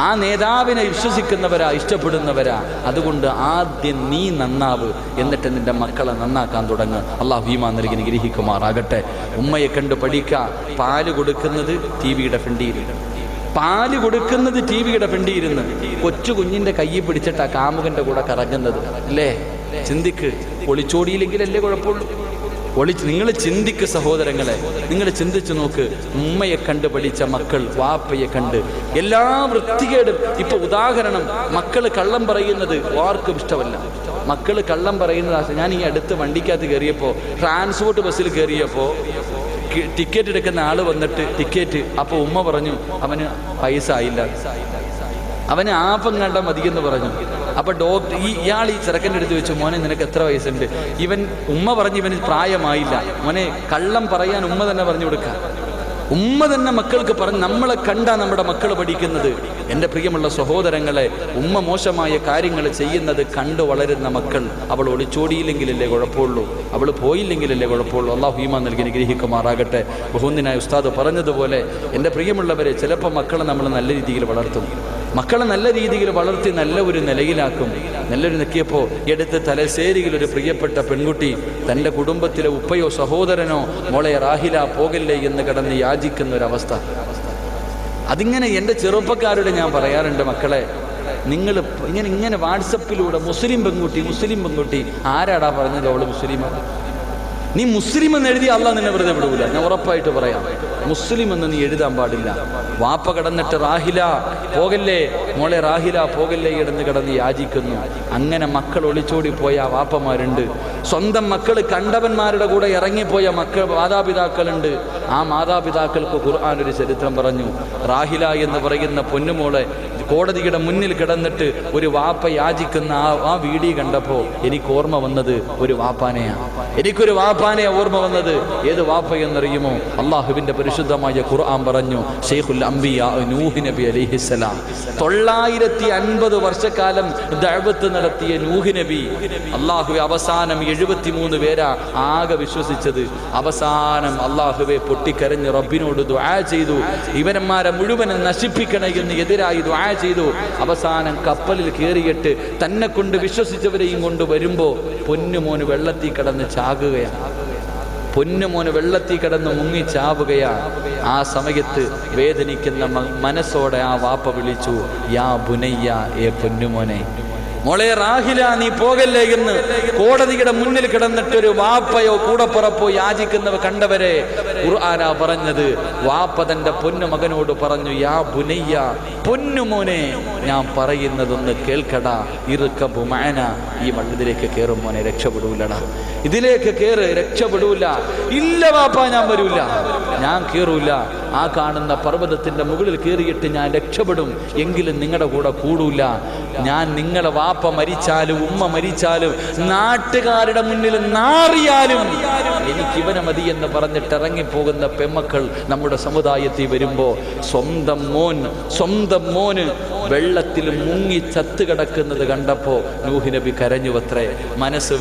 ആ നേതാവിനെ വിശ്വസിക്കുന്നവരാ, ഇഷ്ടപ്പെടുന്നവരാ. അതുകൊണ്ട് ആദ്യം നീ നന്നാവ്, എന്നിട്ട് നിന്റെ മക്കളെ നന്നാക്കാൻ തുടങ്ങുക. അള്ളാഹു ഈമാൻ നൽകി അനുഗ്രഹിക്കുമാറാകട്ടെ. ഉമ്മയെ കണ്ട് പഠിക്കുക. പാല് കൊടുക്കുന്നത് ടിവിയുടെ ഫ്രണ്ടിയിരുന്ന് കൊച്ചു കുഞ്ഞിന്റെ കയ്യിൽ പിടിച്ചിട്ട് ആ കാമുകന്റെ കൂടെ കറങ്ങുന്നത് അല്ലേ? ചിന്തിക്ക്. ഒളിച്ചോടിയില്ലെങ്കിലല്ലേ കുഴപ്പമുള്ളൂ. നിങ്ങൾ ചിന്തിക്ക് സഹോദരങ്ങളെ, നിങ്ങൾ ചിന്തിച്ചു നോക്ക്. ഉമ്മയെ കണ്ട് പഠിച്ച മക്കൾ വാപ്പയെ കണ്ട് എല്ലാ വൃത്തികേടും. ഇപ്പൊ ഉദാഹരണം, മക്കള് കള്ളം പറയുന്നത് ആർക്കും ഇഷ്ടമല്ല. മക്കള് കള്ളം പറയുന്നത്, ഞാൻ ഈ അടുത്ത് വണ്ടിക്കകത്ത് കയറിയപ്പോ, ട്രാൻസ്പോർട്ട് ബസ്സിൽ കയറിയപ്പോ ടിക്കറ്റ് എടുക്കുന്ന ആള് വന്നിട്ട് ടിക്കറ്റ്, അപ്പൊ ഉമ്മ പറഞ്ഞു, അവന് പൈസ ആയില്ല, അവന് ആപ്പം കണ്ട മതിയെന്ന് പറഞ്ഞു. അപ്പൊ ഡോക്ടർ ഇയാൾ ഈ ചെറുക്കൻ്റെ അടുത്ത് വെച്ചു, മോനെ നിനക്ക് എത്ര വയസ്സുണ്ട്? ഉമ്മ പറഞ്ഞു, ഇവന് പ്രായമായില്ല. മോനെ, കള്ളം പറയാൻ ഉമ്മ തന്നെ പറഞ്ഞു കൊടുക്കുക. ഉമ്മ തന്നെ മക്കൾക്ക് പറഞ്ഞ്, നമ്മളെ കണ്ടാ നമ്മുടെ മക്കൾ പഠിക്കുന്നത്. എൻ്റെ പ്രിയമുള്ള സഹോദരങ്ങളെ, ഉമ്മ മോശമായ കാര്യങ്ങൾ ചെയ്യുന്നത് കണ്ടു വളരുന്ന മക്കൾ. അവൾ ഒളിച്ചോടിയില്ലെങ്കിലല്ലേ കുഴപ്പമുള്ളൂ, അവൾ പോയില്ലെങ്കിലല്ലേ കുഴപ്പമുള്ളൂ. അള്ളാഹു ഈമാൻ നൽകി അനുഗ്രഹിക്കുമാറാകട്ടെ. ബഹുന്ദനായ ഉസ്താദ് പറഞ്ഞതുപോലെ, എൻ്റെ പ്രിയമുള്ളവരെ, ചിലപ്പോൾ മക്കളെ നമ്മൾ നല്ല രീതിയിൽ വളർത്തും. മക്കളെ നല്ല രീതിയിൽ വളർത്തി നല്ല ഒരു നിലയിലാക്കും. നല്ലൊരു നിൽക്കിയപ്പോൾ എടുത്ത് തലശ്ശേരിയിൽ ഒരു പ്രിയപ്പെട്ട പെൺകുട്ടി തൻ്റെ കുടുംബത്തിലെ ഉപ്പയോ സഹോദരനോ, മോളെ റാഹില പോകല്ലേ എന്ന് കിടന്ന് യാചിക്കുന്ന ഒരവസ്ഥ. അതിങ്ങനെ എൻ്റെ ചെറുപ്പക്കാരോട് ഞാൻ പറയാറുണ്ട്, മക്കളെ, നിങ്ങൾ ഇങ്ങനെ വാട്സപ്പിലൂടെ മുസ്ലിം പെൺകുട്ടി ആരാടാ പറഞ്ഞത് അവള് മുസ്ലിമാണ്? നീ മുസ്ലിം എന്ന് എഴുതി അള്ളാഹ് നിന്നെ വെറുതെ വിടൂല. ഞാൻ ഉറപ്പായിട്ട് പറയാം, മുസ്ലിം എന്ന് നീ എഴുതാൻ പാടില്ല. വാപ്പ കടന്നിട്ട് റാഹില പോകല്ലേ, മോളെ റാഹില പോകല്ലേ കിടന്ന് യാചിക്കുന്നു. അങ്ങനെ മക്കൾ ഒളിച്ചോടി പോയ വാപ്പമാരുണ്ട്. സ്വന്തം മക്കൾ കണ്ടവന്മാരുടെ കൂടെ ഇറങ്ങിപ്പോയ മാതാപിതാക്കളുണ്ട്. ആ മാതാപിതാക്കൾക്ക് ഖുർആൻ ഒരു ചരിത്രം പറഞ്ഞു. റാഹില എന്ന് പറയുന്ന പൊന്നുമോളെ കോടതിയുടെ മുന്നിൽ കിടന്നിട്ട് ഒരു വാപ്പ യാചിക്കുന്ന ആ വീഡിയോ കണ്ടപ്പോൾ എനിക്ക് ഓർമ്മ വന്നത് ഒരു വാപ്പാനെയാണ്. എനിക്കൊരു വാപ്പാനെ ഓർമ്മ വന്നത്. ഏത് വാപ്പ എന്നറിയുമോ? അള്ളാഹുവിന്റെ പരിശുദ്ധമായ ഖുർആൻ പറഞ്ഞു, ശൈഖുൽ അംബിയാ നൂഹ് നബി അലൈഹിസ്സലാം. 950 വർഷക്കാലം ദഅവത്ത് നടത്തിയ നൂഹ് നബി, അള്ളാഹു അവസാനം 73 പേരാ ആകെ വിശ്വസിച്ചത്. അവസാനം അള്ളാഹുവെ പൊട്ടിക്കരഞ്ഞ് റബ്ബിനോട് ദുആ ചെയ്തു, ഇവന്മാരെ മുഴുവനും നശിപ്പിക്കണേ എന്ന് എതിരായി ദുആ ചെയ്തു. അവസാനം കപ്പലിൽ കയറിയിട്ട് തന്നെ കൊണ്ട് വിശ്വസിച്ചവരെയും കൊണ്ട് വരുമ്പോ പൊന്നുമോന് വെള്ളത്തിൽ കിടന്ന് ചാകുകയാണ്. പൊന്നുമോന് വെള്ളത്തിൽ കിടന്ന് മുങ്ങി ചാവുകയാണ്. ആ സമയത്ത് വേദനിക്കുന്ന മനസ്സോടെ ആ വാപ്പ വിളിച്ചു, യാ ബുനയ്യ, ഏ പൊന്നുമോനെ, മോളെ റാഹില നീ പോകല്ലേ എന്ന് കോടതിയുടെ മുന്നിൽ കിടന്നിട്ടൊരു വാപ്പയോ കൂടപ്പുറപ്പോ യാചിക്കുന്നവ കണ്ടവരെ ഖുർആനാ പറഞ്ഞത്. വാപ്പ തന്റെ പൊന്നു മകനോട് പറഞ്ഞു, യാ ബുനയ്യ, പൊന്നുമോനെ, ഞാൻ പറയുന്നതൊന്ന് കേൾക്കടാ, ഇർകബു മഅന, ഈ വള്ളത്തിലേക്ക് കയറും മോനെ, രക്ഷപ്പെടൂലടാ, ഇതിലേക്ക് കയറ്, രക്ഷപ്പെടൂല. ഇല്ല വാപ്പ, ഞാൻ വരൂല, ഞാൻ കയറൂല. ആ കാണുന്ന പർവ്വതത്തിന്റെ മുകളിൽ കയറിയിട്ട് ഞാൻ രക്ഷപ്പെടും, എങ്കിലും നിങ്ങളുടെ കൂടെ കൂടൂല. ഞാൻ നിങ്ങളെ വാപ്പ മരിച്ചാലും ഉമ്മ മരിച്ചാലും നാട്ടുകാരുടെ മുന്നിൽ നാറിയാലും എനിക്ക് ഇവനെ മതി എന്ന് പറഞ്ഞിട്ട് ഇറങ്ങിപ്പോകുന്ന പെമ്മക്കൾ നമ്മുടെ സമുദായത്തിൽ വരുമ്പോ സ്വന്തം മോന് വെള്ളത്തിൽ മുങ്ങി ചത്തു കിടക്കുന്നത് കണ്ടപ്പോ നൂഹ് നബി കരഞ്ഞുവത്രേ. മനസ്സ്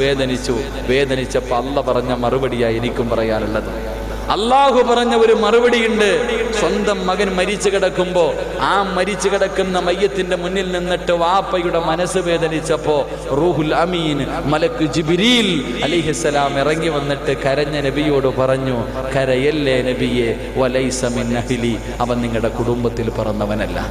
വേദനിച്ചപ്പോ അള്ളാഹ് പറഞ്ഞ മറുപടിയായി എനിക്കും പറയാനുള്ളത്. അള്ളാഹു പറഞ്ഞ ഒരു മറുപടിയുണ്ട്. സ്വന്തം മകൻ മരിച്ചു കിടക്കുമ്പോ ആ മരിച്ചു കിടക്കുന്ന മയ്യത്തിന്റെ മുന്നിൽ നിന്നിട്ട് വാപ്പയുടെ മനസ്സ് വേദനിച്ചപ്പോ റൂഹുൽ അമീൻ മലക്ക് ജിബ്രീൽ അലൈഹിസ്സലാം ഇറങ്ങി വന്നിട്ട് കരഞ്ഞ നബിയോട് പറഞ്ഞു, കരയല്ലേ നബിയെ, വലൈസ മിൻ അഹ്ലി, അവൻ നിങ്ങളുടെ കുടുംബത്തിൽ പിറന്നവനല്ല.